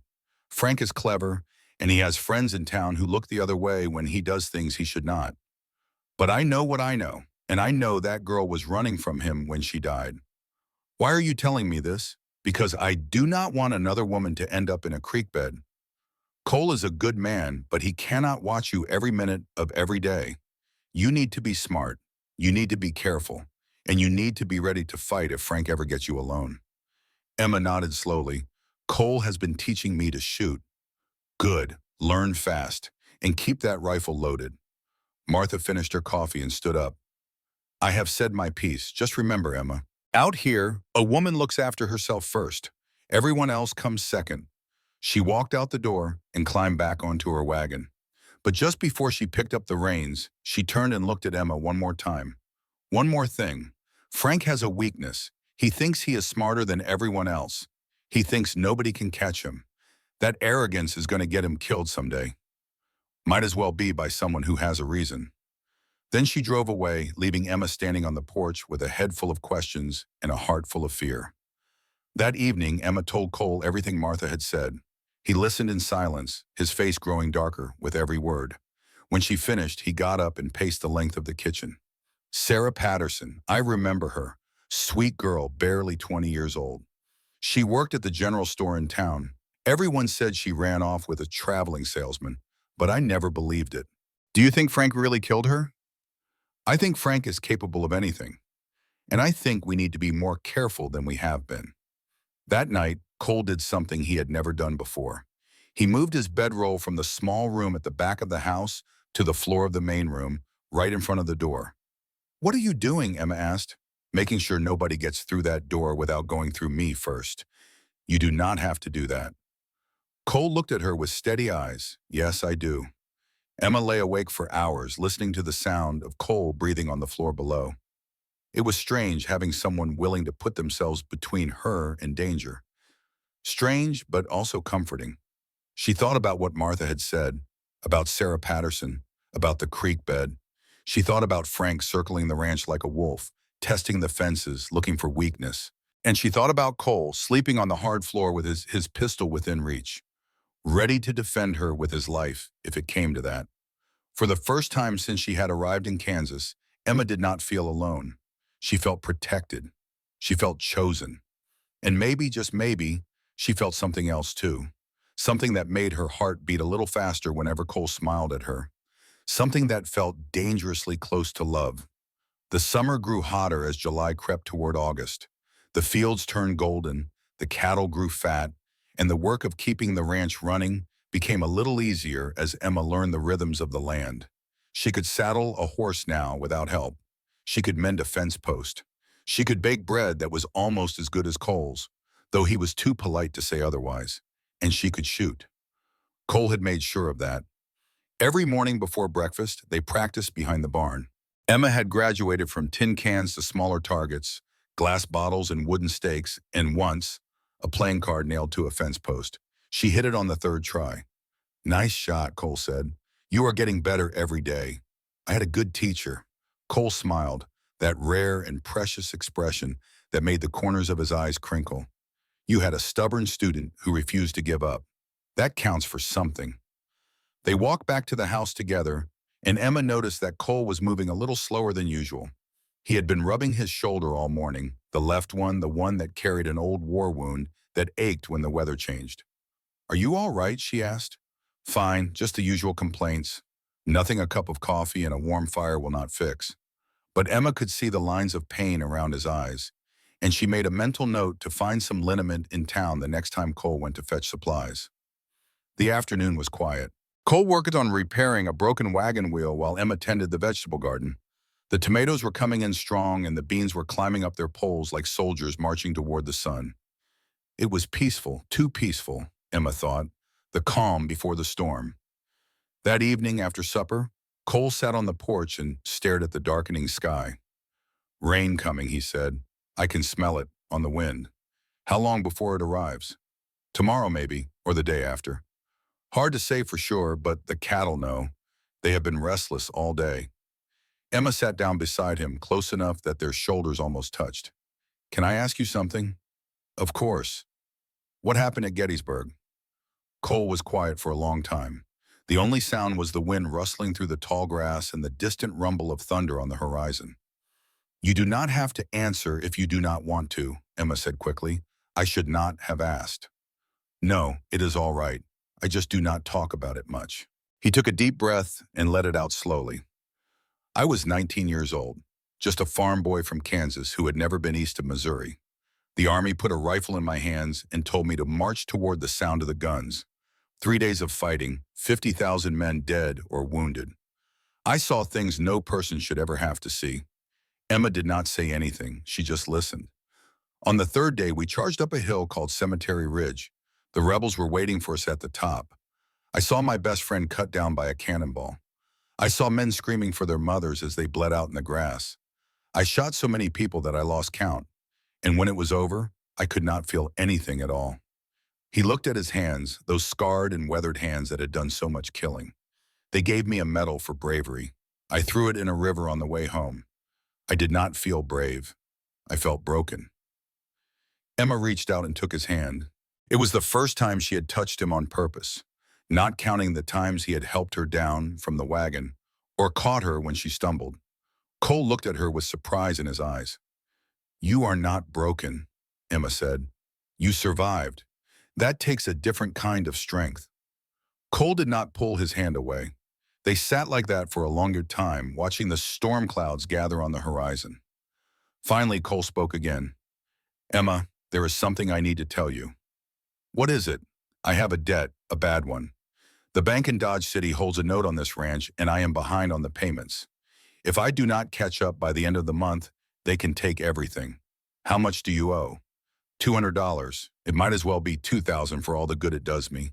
Frank is clever, and he has friends in town who look the other way when he does things he should not. But I know what I know, and I know that girl was running from him when she died. Why are you telling me this? Because I do not want another woman to end up in a creek bed. Cole is a good man, but he cannot watch you every minute of every day. You need to be smart, you need to be careful, and you need to be ready to fight if Frank ever gets you alone." Emma nodded slowly. "Cole has been teaching me to shoot." "Good. Learn fast, and keep that rifle loaded." Martha finished her coffee and stood up. "I have said my piece. Just remember, Emma. Out here, a woman looks after herself first. Everyone else comes second." She walked out the door and climbed back onto her wagon. But just before she picked up the reins, she turned and looked at Emma one more time. "One more thing. Frank has a weakness. He thinks he is smarter than everyone else. He thinks nobody can catch him. That arrogance is going to get him killed someday. Might as well be by someone who has a reason." Then she drove away, leaving Emma standing on the porch with a head full of questions and a heart full of fear. That evening, Emma told Cole everything Martha had said. He listened in silence, his face growing darker with every word. When she finished, he got up and paced the length of the kitchen. Sarah Patterson, I remember her. Sweet girl, barely 20 years old. She worked at the general store in town. Everyone said she ran off with a traveling salesman, but I never believed it. Do you think Frank really killed her? I think Frank is capable of anything, and I think we need to be more careful than we have been. That night, Cole did something he had never done before. He moved his bedroll from the small room at the back of the house to the floor of the main room, right in front of the door. What are you doing? Emma asked. Making sure nobody gets through that door without going through me first. You do not have to do that. Cole looked at her with steady eyes. Yes, I do. Emma lay awake for hours, listening to the sound of Cole breathing on the floor below. It was strange having someone willing to put themselves between her and danger. Strange, but also comforting. She thought about what Martha had said, about Sarah Patterson, about the creek bed. She thought about Frank circling the ranch like a wolf, testing the fences, looking for weakness. And she thought about Cole sleeping on the hard floor with his pistol within reach, ready to defend her with his life if it came to that. For the first time since she had arrived in Kansas, Emma did not feel alone. She felt protected. She felt chosen. And maybe, just maybe, she felt something else too. Something that made her heart beat a little faster whenever Cole smiled at her. Something that felt dangerously close to love. The summer grew hotter as July crept toward August. The fields turned golden, the cattle grew fat, and the work of keeping the ranch running became a little easier as Emma learned the rhythms of the land. She could saddle a horse now without help. She could mend a fence post. She could bake bread that was almost as good as Cole's, though he was too polite to say otherwise. And she could shoot. Cole had made sure of that. Every morning before breakfast, they practiced behind the barn. Emma had graduated from tin cans to smaller targets, glass bottles and wooden stakes, and once, a playing card nailed to a fence post. She hit it on the third try. Nice shot, Cole said. You are getting better every day. I had a good teacher. Cole smiled, that rare and precious expression that made the corners of his eyes crinkle. You had a stubborn student who refused to give up. That counts for something. They walked back to the house together, and Emma noticed that Cole was moving a little slower than usual. He had been rubbing his shoulder all morning, the left one, the one that carried an old war wound that ached when the weather changed. Are you all right? She asked. Fine, just the usual complaints. Nothing a cup of coffee and a warm fire will not fix. But Emma could see the lines of pain around his eyes, and she made a mental note to find some liniment in town the next time Cole went to fetch supplies. The afternoon was quiet. Cole worked on repairing a broken wagon wheel while Emma tended the vegetable garden. The tomatoes were coming in strong and the beans were climbing up their poles like soldiers marching toward the sun. It was peaceful, too peaceful, Emma thought, the calm before the storm. That evening after supper, Cole sat on the porch and stared at the darkening sky. Rain coming, he said. I can smell it on the wind. How long before it arrives? Tomorrow maybe, or the day after. Hard to say for sure, but the cattle know. They have been restless all day. Emma sat down beside him, close enough that their shoulders almost touched. Can I ask you something? Of course. What happened at Gettysburg? Cole was quiet for a long time. The only sound was the wind rustling through the tall grass and the distant rumble of thunder on the horizon. You do not have to answer if you do not want to, Emma said quickly. I should not have asked. No, it is all right. I just do not talk about it much. He took a deep breath and let it out slowly. I was 19 years old, just a farm boy from Kansas who had never been east of Missouri. The Army put a rifle in my hands and told me to march toward the sound of the guns. 3 days of fighting, 50,000 men dead or wounded. I saw things no person should ever have to see. Emma did not say anything, she just listened. On the third day, we charged up a hill called Cemetery Ridge. The rebels were waiting for us at the top. I saw my best friend cut down by a cannonball. I saw men screaming for their mothers as they bled out in the grass. I shot so many people that I lost count, and when it was over, I could not feel anything at all. He looked at his hands, those scarred and weathered hands that had done so much killing. They gave me a medal for bravery. I threw it in a river on the way home. I did not feel brave. I felt broken. Emma reached out and took his hand. It was the first time she had touched him on purpose, not counting the times he had helped her down from the wagon or caught her when she stumbled. Cole looked at her with surprise in his eyes. "You are not broken," Emma said. "You survived. That takes a different kind of strength." Cole did not pull his hand away. They sat like that for a longer time, watching the storm clouds gather on the horizon. Finally, Cole spoke again. "Emma, there is something I need to tell you." "What is it?" "I have a debt, a bad one. The bank in Dodge City holds a note on this ranch, and I am behind on the payments. If I do not catch up by the end of the month, they can take everything." "How much do you owe?" $200. It might as well be 2,000 for all the good it does me.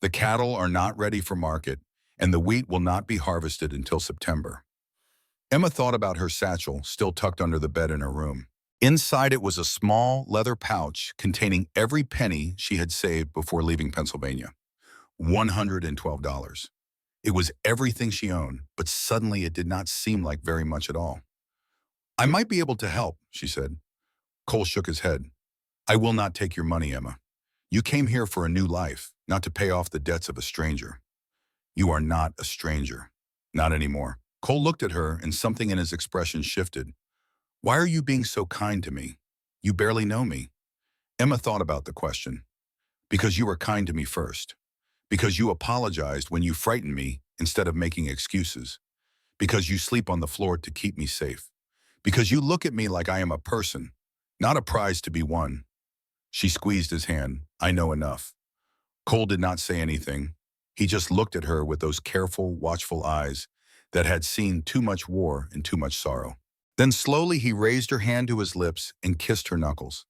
The cattle are not ready for market, and the wheat will not be harvested until September. Emma thought about her satchel, still tucked under the bed in her room. Inside it was a small leather pouch containing every penny she had saved before leaving Pennsylvania. $112. It was everything she owned, but suddenly it did not seem like very much at all. "I might be able to help," she said. Cole shook his head. "I will not take your money, Emma. You came here for a new life, not to pay off the debts of a stranger." "You are not a stranger." "Not anymore." Cole looked at her, and something in his expression shifted. "Why are you being so kind to me? You barely know me." Emma thought about the question. "Because you were kind to me first. Because you apologized when you frightened me instead of making excuses. Because you sleep on the floor to keep me safe. Because you look at me like I am a person, not a prize to be won." She squeezed his hand. "I know enough." Cole did not say anything. He just looked at her with those careful, watchful eyes that had seen too much war and too much sorrow. Then slowly he raised her hand to his lips and kissed her knuckles.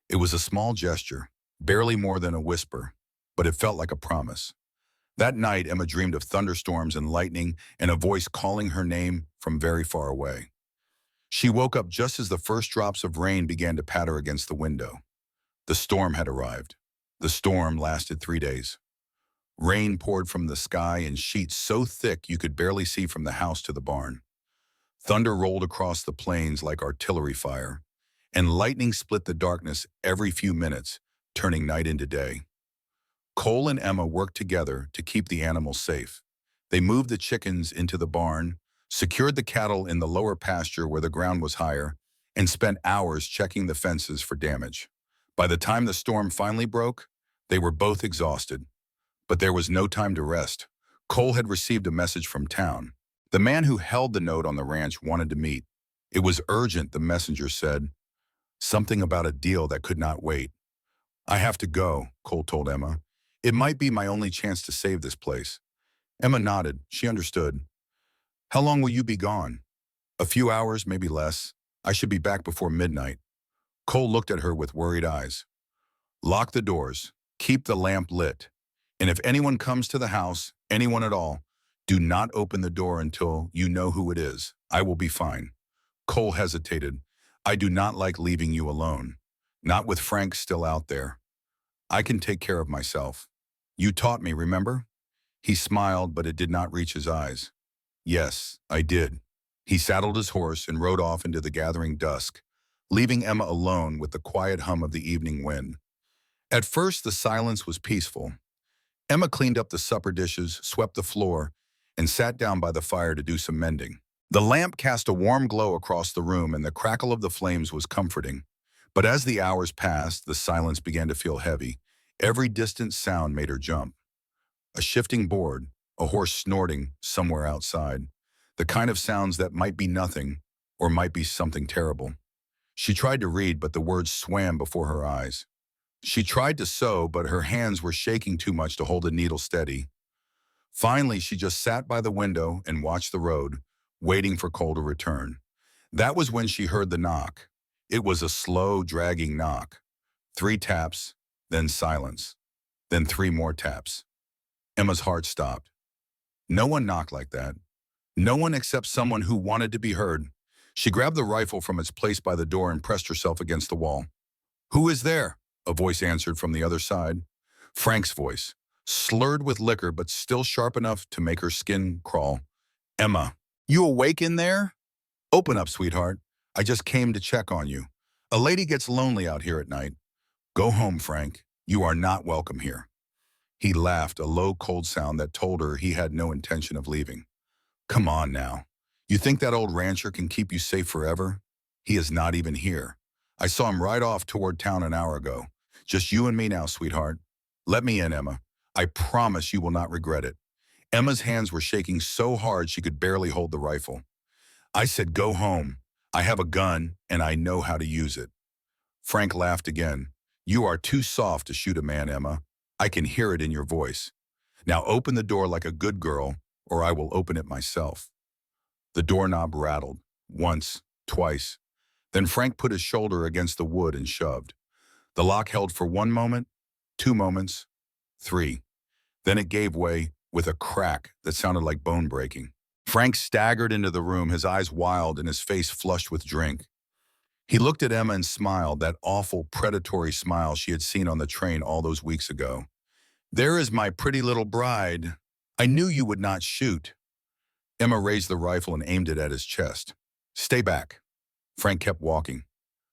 It was a small gesture, barely more than a whisper, but it felt like a promise. That night, Emma dreamed of thunderstorms and lightning and a voice calling her name from very far away. She woke up just as the first drops of rain began to patter against the window. The storm had arrived. The storm lasted 3 days. Rain poured from the sky in sheets so thick you could barely see from the house to the barn. Thunder rolled across the plains like artillery fire, and lightning split the darkness every few minutes, turning night into day. Cole and Emma worked together to keep the animals safe. They moved the chickens into the barn, secured the cattle in the lower pasture where the ground was higher, and spent hours checking the fences for damage. By the time the storm finally broke, they were both exhausted. But there was no time to rest. Cole had received a message from town. The man who held the note on the ranch wanted to meet. It was urgent, the messenger said. Something about a deal that could not wait. "I have to go," Cole told Emma. "It might be my only chance to save this place." Emma nodded. She understood. "How long will you be gone?" "A few hours, maybe less. I should be back before midnight." Cole looked at her with worried eyes. "Lock the doors. Keep the lamp lit. And if anyone comes to the house, anyone at all, do not open the door until you know who it is. I will be fine." Cole hesitated. "I do not like leaving you alone. Not with Frank still out there. I can take care of myself. You taught me, remember?" He smiled, but it did not reach his eyes. "Yes, I did." He saddled his horse and rode off into the gathering dusk, leaving Emma alone with the quiet hum of the evening wind. At first, the silence was peaceful. Emma cleaned up the supper dishes, swept the floor, and sat down by the fire to do some mending. The lamp cast a warm glow across the room, and the crackle of the flames was comforting. But as the hours passed, the silence began to feel heavy. Every distant sound made her jump. A shifting board, a horse snorting somewhere outside, the kind of sounds that might be nothing or might be something terrible. She tried to read, but the words swam before her eyes. She tried to sew, but her hands were shaking too much to hold a needle steady. Finally, she just sat by the window and watched the road, waiting for Cole to return. That was when she heard the knock. It was a slow, dragging knock. 3 taps, then silence, then 3 more taps. Emma's heart stopped. No one knocked like that. No one except someone who wanted to be heard. She grabbed the rifle from its place by the door and pressed herself against the wall. "Who is there?" a voice answered from the other side. Frank's voice, slurred with liquor but still sharp enough to make her skin crawl. "Emma." You awake in there? Open up, sweetheart. I just came to check on you. A lady gets lonely out here at night. Go home, Frank. You are not welcome here. He laughed, a low, cold sound that told her he had no intention of leaving. Come on now. You think that old rancher can keep you safe forever? He is not even here. I saw him ride off toward town an hour ago. Just you and me now, sweetheart. Let me in, Emma. I promise you will not regret it. Emma's hands were shaking so hard she could barely hold the rifle. I said, go home. I have a gun, and I know how to use it. Frank laughed again. You are too soft to shoot a man, Emma. I can hear it in your voice. Now open the door like a good girl, or I will open it myself. The doorknob rattled, once, twice. Then Frank put his shoulder against the wood and shoved. The lock held for 1 moment, 2 moments, 3. Then it gave way with a crack that sounded like bone breaking. Frank staggered into the room, his eyes wild and his face flushed with drink. He looked at Emma and smiled, that awful, predatory smile she had seen on the train all those weeks ago. There is my pretty little bride. I knew you would not shoot. Emma raised the rifle and aimed it at his chest. Stay back. Frank kept walking.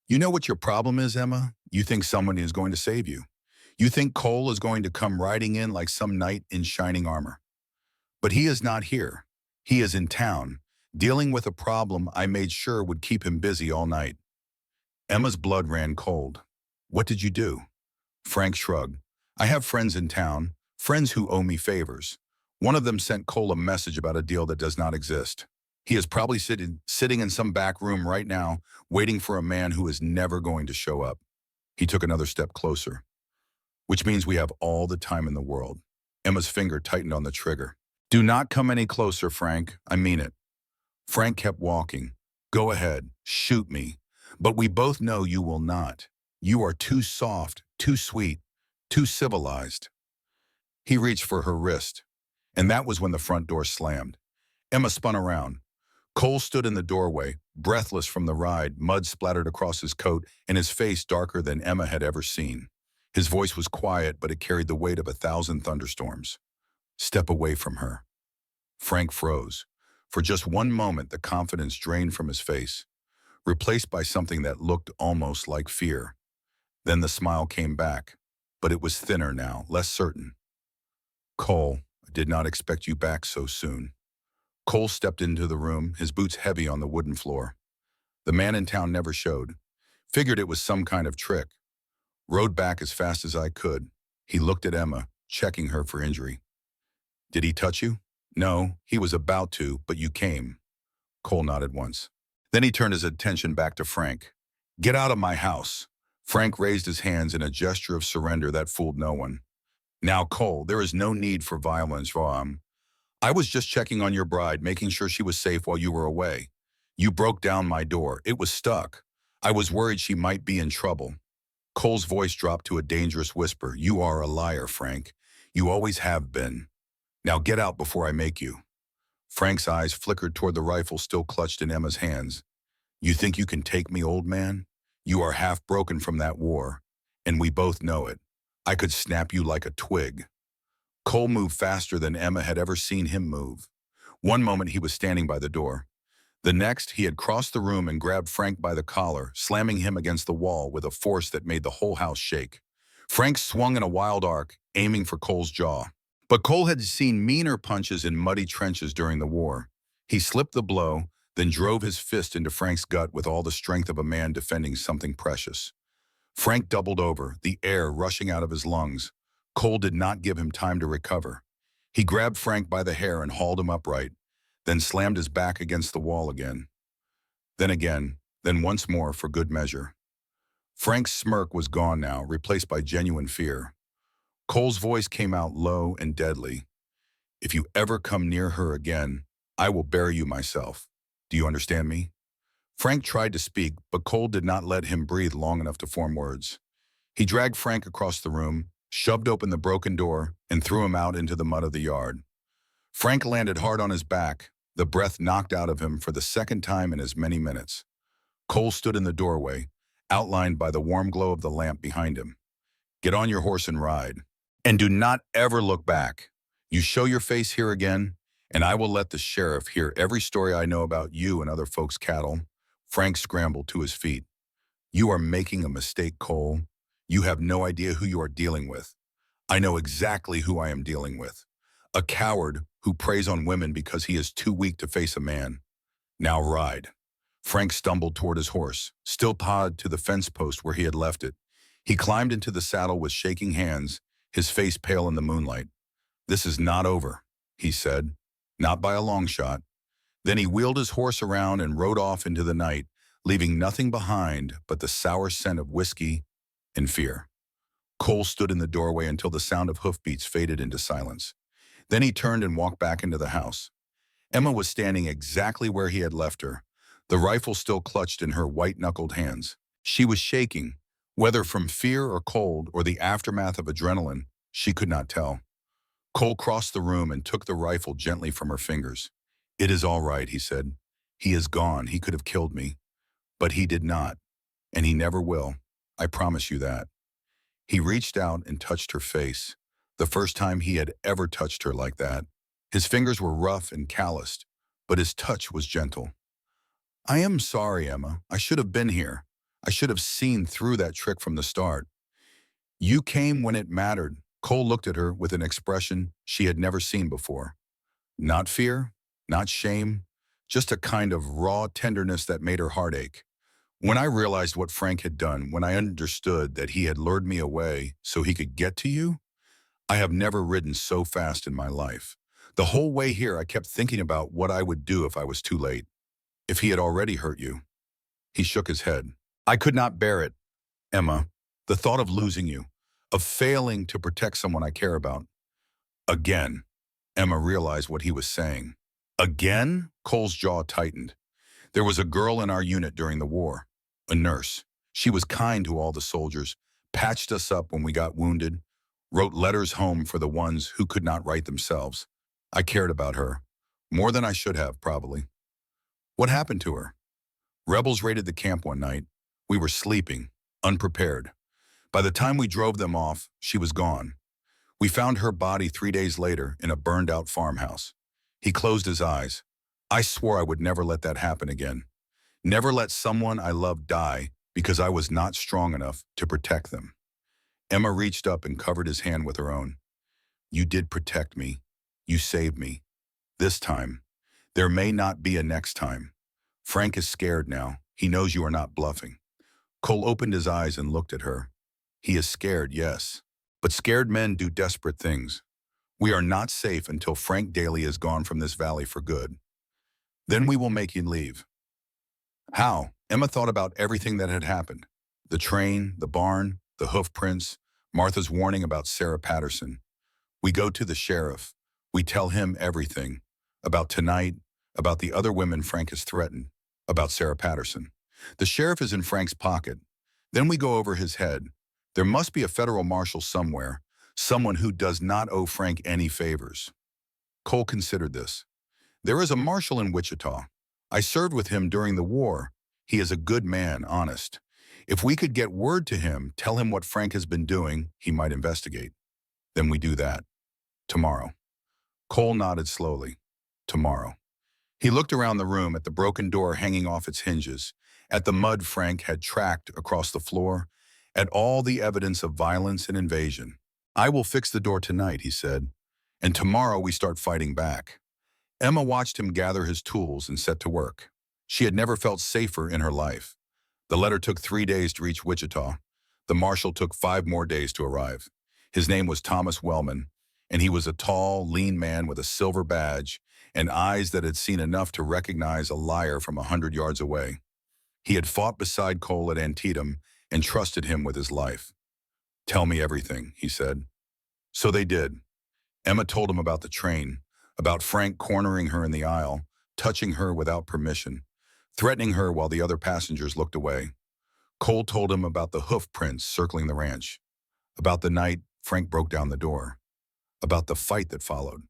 You know what your problem is, Emma? You think somebody is going to save you. You think Cole is going to come riding in like some knight in shining armor. But he is not here. He is in town, dealing with a problem I made sure would keep him busy all night. Emma's blood ran cold. What did you do? Frank shrugged. I have friends in town, friends who owe me favors. One of them sent Cole a message about a deal that does not exist. He is probably sitting in some back room right now, waiting for a man who is never going to show up. He took another step closer. Which means we have all the time in the world. Emma's finger tightened on the trigger. Do not come any closer, Frank. I mean it. Frank kept walking. Go ahead, shoot me. But we both know you will not. You are too soft, too sweet, too civilized. He reached for her wrist, and that was when the front door slammed. Emma spun around. Cole stood in the doorway, breathless from the ride, mud splattered across his coat, and his face darker than Emma had ever seen. His voice was quiet, but it carried the weight of 1,000 thunderstorms. Step away from her. Frank froze. For just one moment, the confidence drained from his face, replaced by something that looked almost like fear. Then the smile came back, but it was thinner now, less certain. Cole, I did not expect you back so soon. Cole stepped into the room, his boots heavy on the wooden floor. The man in town never showed. Figured it was some kind of trick. Rode back as fast as I could. He looked at Emma, checking her for injury. Did he touch you? No, he was about to, but you came. Cole nodded once. Then he turned his attention back to Frank. Get out of my house. Frank raised his hands in a gesture of surrender that fooled no one. Now, Cole, there is no need for violence, I was just checking on your bride, making sure she was safe while you were away. You broke down my door. It was stuck. I was worried she might be in trouble. Cole's voice dropped to a dangerous whisper. You are a liar, Frank. You always have been. Now get out before I make you. Frank's eyes flickered toward the rifle still clutched in Emma's hands. You think you can take me, old man? You are half broken from that war, and we both know it. I could snap you like a twig. Cole moved faster than Emma had ever seen him move. One moment he was standing by the door. The next, he had crossed the room and grabbed Frank by the collar, slamming him against the wall with a force that made the whole house shake. Frank swung in a wild arc, aiming for Cole's jaw. But Cole had seen meaner punches in muddy trenches during the war. He slipped the blow, then drove his fist into Frank's gut with all the strength of a man defending something precious. Frank doubled over, the air rushing out of his lungs. Cole did not give him time to recover. He grabbed Frank by the hair and hauled him upright, then slammed his back against the wall again. Then again, then once more for good measure. Frank's smirk was gone now, replaced by genuine fear. Cole's voice came out low and deadly. If you ever come near her again, I will bury you myself. Do you understand me? Frank tried to speak, but Cole did not let him breathe long enough to form words. He dragged Frank across the room, shoved open the broken door, and threw him out into the mud of the yard. Frank landed hard on his back, the breath knocked out of him for the second time in as many minutes. Cole stood in the doorway, outlined by the warm glow of the lamp behind him. Get on your horse and ride. And do not ever look back. You show your face here again, And I will let the sheriff hear every story I know about you and other folks' cattle. Frank scrambled to his feet. You are making a mistake, Cole. You have no idea who you are dealing with. I know exactly who I am dealing with. A coward who preys on women because he is too weak to face a man. Now ride. Frank stumbled toward his horse, still tied to the fence post where he had left it. He climbed into the saddle with shaking hands, his face pale in the moonlight. This is not over, he said, not by a long shot. Then he wheeled his horse around and rode off into the night, leaving nothing behind but the sour scent of whiskey and fear. Cole stood in the doorway until the sound of hoofbeats faded into silence. Then he turned and walked back into the house. Emma was standing exactly where he had left her, the rifle still clutched in her white-knuckled hands. She was shaking, whether from fear or cold or the aftermath of adrenaline, she could not tell. Cole crossed the room and took the rifle gently from her fingers. It is all right, he said. He is gone. He could have killed me. But he did not, and he never will. I promise you that. He reached out and touched her face, the first time he had ever touched her like that. His fingers were rough and calloused, but his touch was gentle. I am sorry, Emma. I should have been here. I should have seen through that trick from the start. You came when it mattered. Cole looked at her with an expression she had never seen before. Not fear, not shame, just a kind of raw tenderness that made her heart ache. When I realized what Frank had done, when I understood that he had lured me away so he could get to you, I have never ridden so fast in my life. The whole way here, I kept thinking about what I would do if I was too late, if he had already hurt you. He shook his head. I could not bear it, Emma. The thought of losing you, of failing to protect someone I care about. Again, Emma realized what he was saying. Again? Cole's jaw tightened. There was a girl in our unit during the war, a nurse. She was kind to all the soldiers, patched us up when we got wounded, wrote letters home for the ones who could not write themselves. I cared about her, more than I should have, probably. What happened to her? Rebels raided the camp one night. We were sleeping, unprepared. By the time we drove them off, she was gone. We found her body 3 days later in a burned-out farmhouse. He closed his eyes. I swore I would never let that happen again. Never let someone I loved die because I was not strong enough to protect them. Emma reached up and covered his hand with her own. You did protect me. You saved me. This time. There may not be a next time. Frank is scared now. He knows you are not bluffing. Cole opened his eyes and looked at her. He is scared, yes. But scared men do desperate things. We are not safe until Frank Daly is gone from this valley for good. Then we will make you leave. How? Emma thought about everything that had happened. The train, the barn, the hoof prints, Martha's warning about Sarah Patterson. We go to the sheriff. We tell him everything. About tonight, about the other women Frank has threatened, about Sarah Patterson. The sheriff is in Frank's pocket. Then we go over his head. There must be a federal marshal somewhere, someone who does not owe Frank any favors. Cole considered this. There is a marshal in Wichita. I served with him during the war. He is a good man, honest. If we could get word to him, tell him what Frank has been doing, he might investigate. Then we do that. Tomorrow. Cole nodded slowly. Tomorrow. He looked around the room at the broken door hanging off its hinges, at the mud Frank had tracked across the floor, at all the evidence of violence and invasion. I will fix the door tonight, he said, and tomorrow we start fighting back. Emma watched him gather his tools and set to work. She had never felt safer in her life. The letter took 3 days to reach Wichita. The marshal took 5 more days to arrive. His name was Thomas Wellman, and he was a tall, lean man with a silver badge and eyes that had seen enough to recognize a liar from 100 yards away. He had fought beside Cole at Antietam and trusted him with his life. Tell me everything, he said. So they did. Emma told him about the train, about Frank cornering her in the aisle, touching her without permission, threatening her while the other passengers looked away. Cole told him about the hoof prints circling the ranch, about the night Frank broke down the door, about the fight that followed.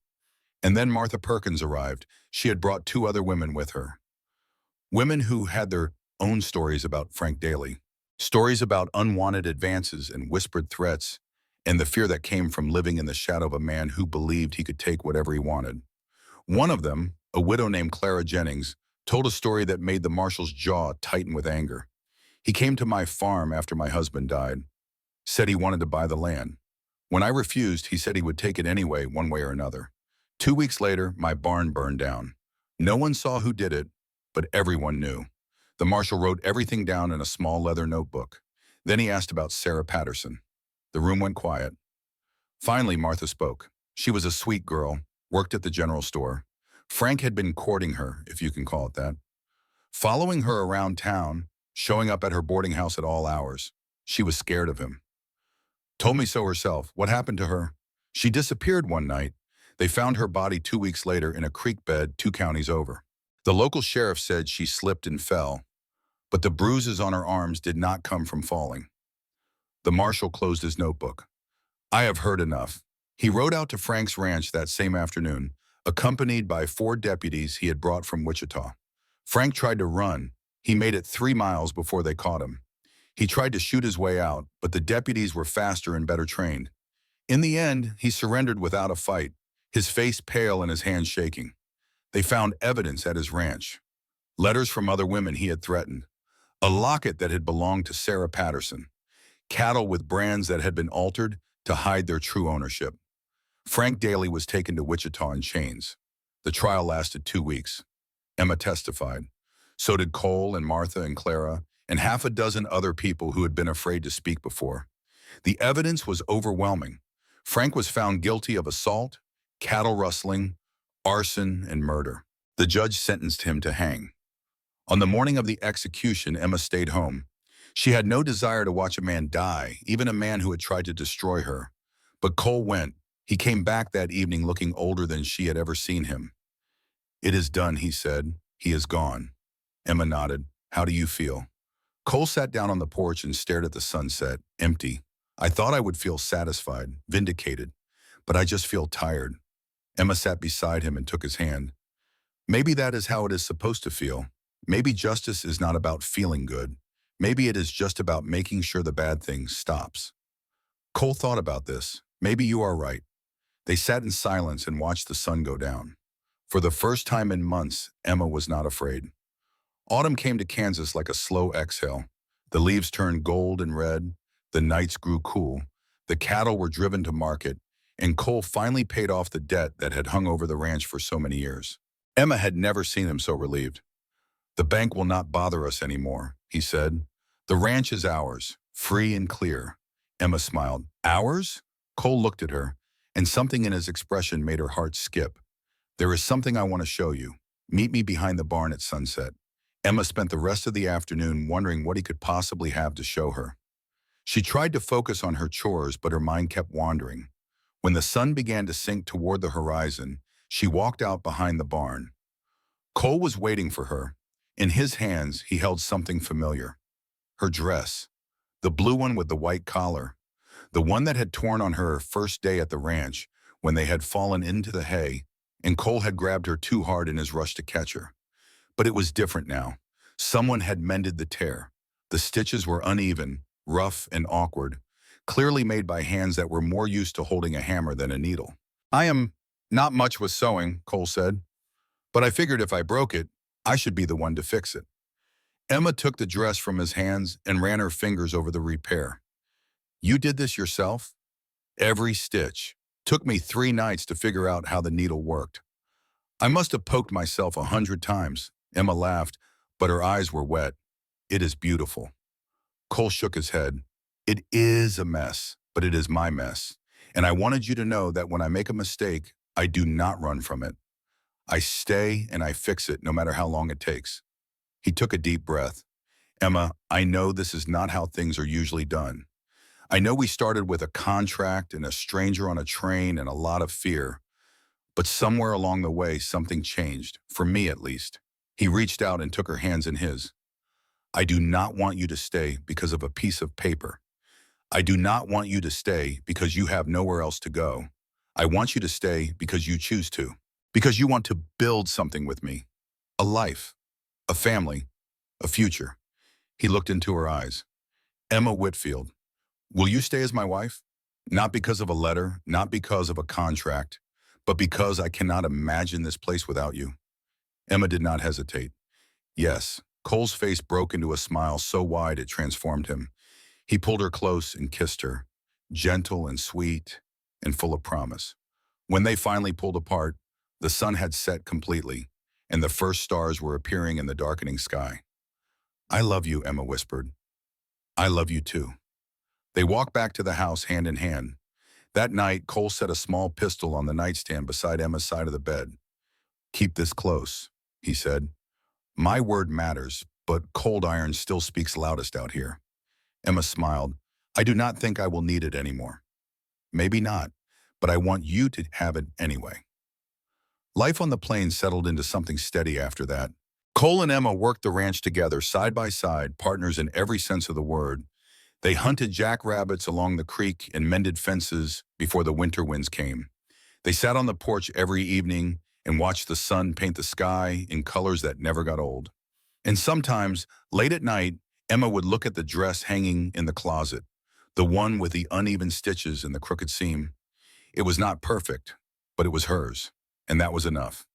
And then Martha Perkins arrived. She had brought 2 other women with her. Women who had their own stories about Frank Daly. Stories about unwanted advances and whispered threats, and the fear that came from living in the shadow of a man who believed he could take whatever he wanted. One of them, a widow named Clara Jennings, told a story that made the marshal's jaw tighten with anger. He came to my farm after my husband died, said he wanted to buy the land. When I refused, he said he would take it anyway, one way or another. 2 weeks later, my barn burned down. No one saw who did it, but everyone knew. The marshal wrote everything down in a small leather notebook. Then he asked about Sarah Patterson. The room went quiet. Finally, Martha spoke. She was a sweet girl, worked at the general store. Frank had been courting her, if you can call it that, following her around town, showing up at her boarding house at all hours. She was scared of him. Told me so herself. What happened to her? She disappeared one night. They found her body 2 weeks later in a creek bed 2 counties over. The local sheriff said she slipped and fell, but the bruises on her arms did not come from falling. The marshal closed his notebook. I have heard enough. He rode out to Frank's ranch that same afternoon, accompanied by 4 deputies he had brought from Wichita. Frank tried to run. He made it 3 miles before they caught him. He tried to shoot his way out, but the deputies were faster and better trained. In the end, he surrendered without a fight, his face pale and his hands shaking. They found evidence at his ranch. Letters from other women he had threatened. A locket that had belonged to Sarah Patterson. Cattle with brands that had been altered to hide their true ownership. Frank Daly was taken to Wichita in chains. The trial lasted 2 weeks. Emma testified. So did Cole and Martha and Clara, and half a dozen other people who had been afraid to speak before. The evidence was overwhelming. Frank was found guilty of assault, cattle rustling, arson, and murder. The judge sentenced him to hang. On the morning of the execution, Emma stayed home. She had no desire to watch a man die, even a man who had tried to destroy her. But Cole went. He came back that evening looking older than she had ever seen him. It is done, he said. He is gone. Emma nodded. How do you feel? Cole sat down on the porch and stared at the sunset, empty. I thought I would feel satisfied, vindicated, but I just feel tired. Emma sat beside him and took his hand. Maybe that is how it is supposed to feel. Maybe justice is not about feeling good. Maybe it is just about making sure the bad thing stops. Cole thought about this. Maybe you are right. They sat in silence and watched the sun go down. For the first time in months, Emma was not afraid. Autumn came to Kansas like a slow exhale. The leaves turned gold and red. The nights grew cool. The cattle were driven to market, and Cole finally paid off the debt that had hung over the ranch for so many years. Emma had never seen him so relieved. The bank will not bother us anymore, he said. The ranch is ours, free and clear. Emma smiled. Ours? Cole looked at her, and something in his expression made her heart skip. There is something I want to show you. Meet me behind the barn at sunset. Emma spent the rest of the afternoon wondering what he could possibly have to show her. She tried to focus on her chores, but her mind kept wandering. When the sun began to sink toward the horizon, she walked out behind the barn. Cole was waiting for her. In his hands, he held something familiar. Her dress. The blue one with the white collar. The one that had torn on her first day at the ranch when they had fallen into the hay, and Cole had grabbed her too hard in his rush to catch her. But it was different now. Someone had mended the tear. The stitches were uneven, rough and awkward, clearly made by hands that were more used to holding a hammer than a needle. I am not much with sewing, Cole said, but I figured if I broke it, I should be the one to fix it. Emma took the dress from his hands and ran her fingers over the repair. You did this yourself? Every stitch. Took me 3 nights to figure out how the needle worked. I must have poked myself 100 times. Emma laughed, but her eyes were wet. It is beautiful. Cole shook his head. It is a mess, but it is my mess. And I wanted you to know that when I make a mistake, I do not run from it. I stay and I fix it no matter how long it takes. He took a deep breath. Emma, I know this is not how things are usually done. I know we started with a contract and a stranger on a train and a lot of fear. But somewhere along the way, something changed, for me at least. He reached out and took her hands in his. I do not want you to stay because of a piece of paper. I do not want you to stay because you have nowhere else to go. I want you to stay because you choose to. Because you want to build something with me. A life. A family. A future. He looked into her eyes. Emma Whitfield, will you stay as my wife? Not because of a letter, not because of a contract, but because I cannot imagine this place without you. Emma did not hesitate. Yes, Cole's face broke into a smile so wide it transformed him. He pulled her close and kissed her, gentle and sweet and full of promise. When they finally pulled apart, the sun had set completely, and the first stars were appearing in the darkening sky. I love you, Emma whispered. I love you too. They walked back to the house hand in hand. That night, Cole set a small pistol on the nightstand beside Emma's side of the bed. Keep this close, he said. My word matters, but cold iron still speaks loudest out here. Emma smiled. I do not think I will need it anymore. Maybe not, but I want you to have it anyway. Life on the plains settled into something steady after that. Cole and Emma worked the ranch together, side by side, partners in every sense of the word. They hunted jackrabbits along the creek and mended fences before the winter winds came. They sat on the porch every evening and watched the sun paint the sky in colors that never got old. And sometimes, late at night, Emma would look at the dress hanging in the closet, the one with the uneven stitches and the crooked seam. It was not perfect, but it was hers, and that was enough.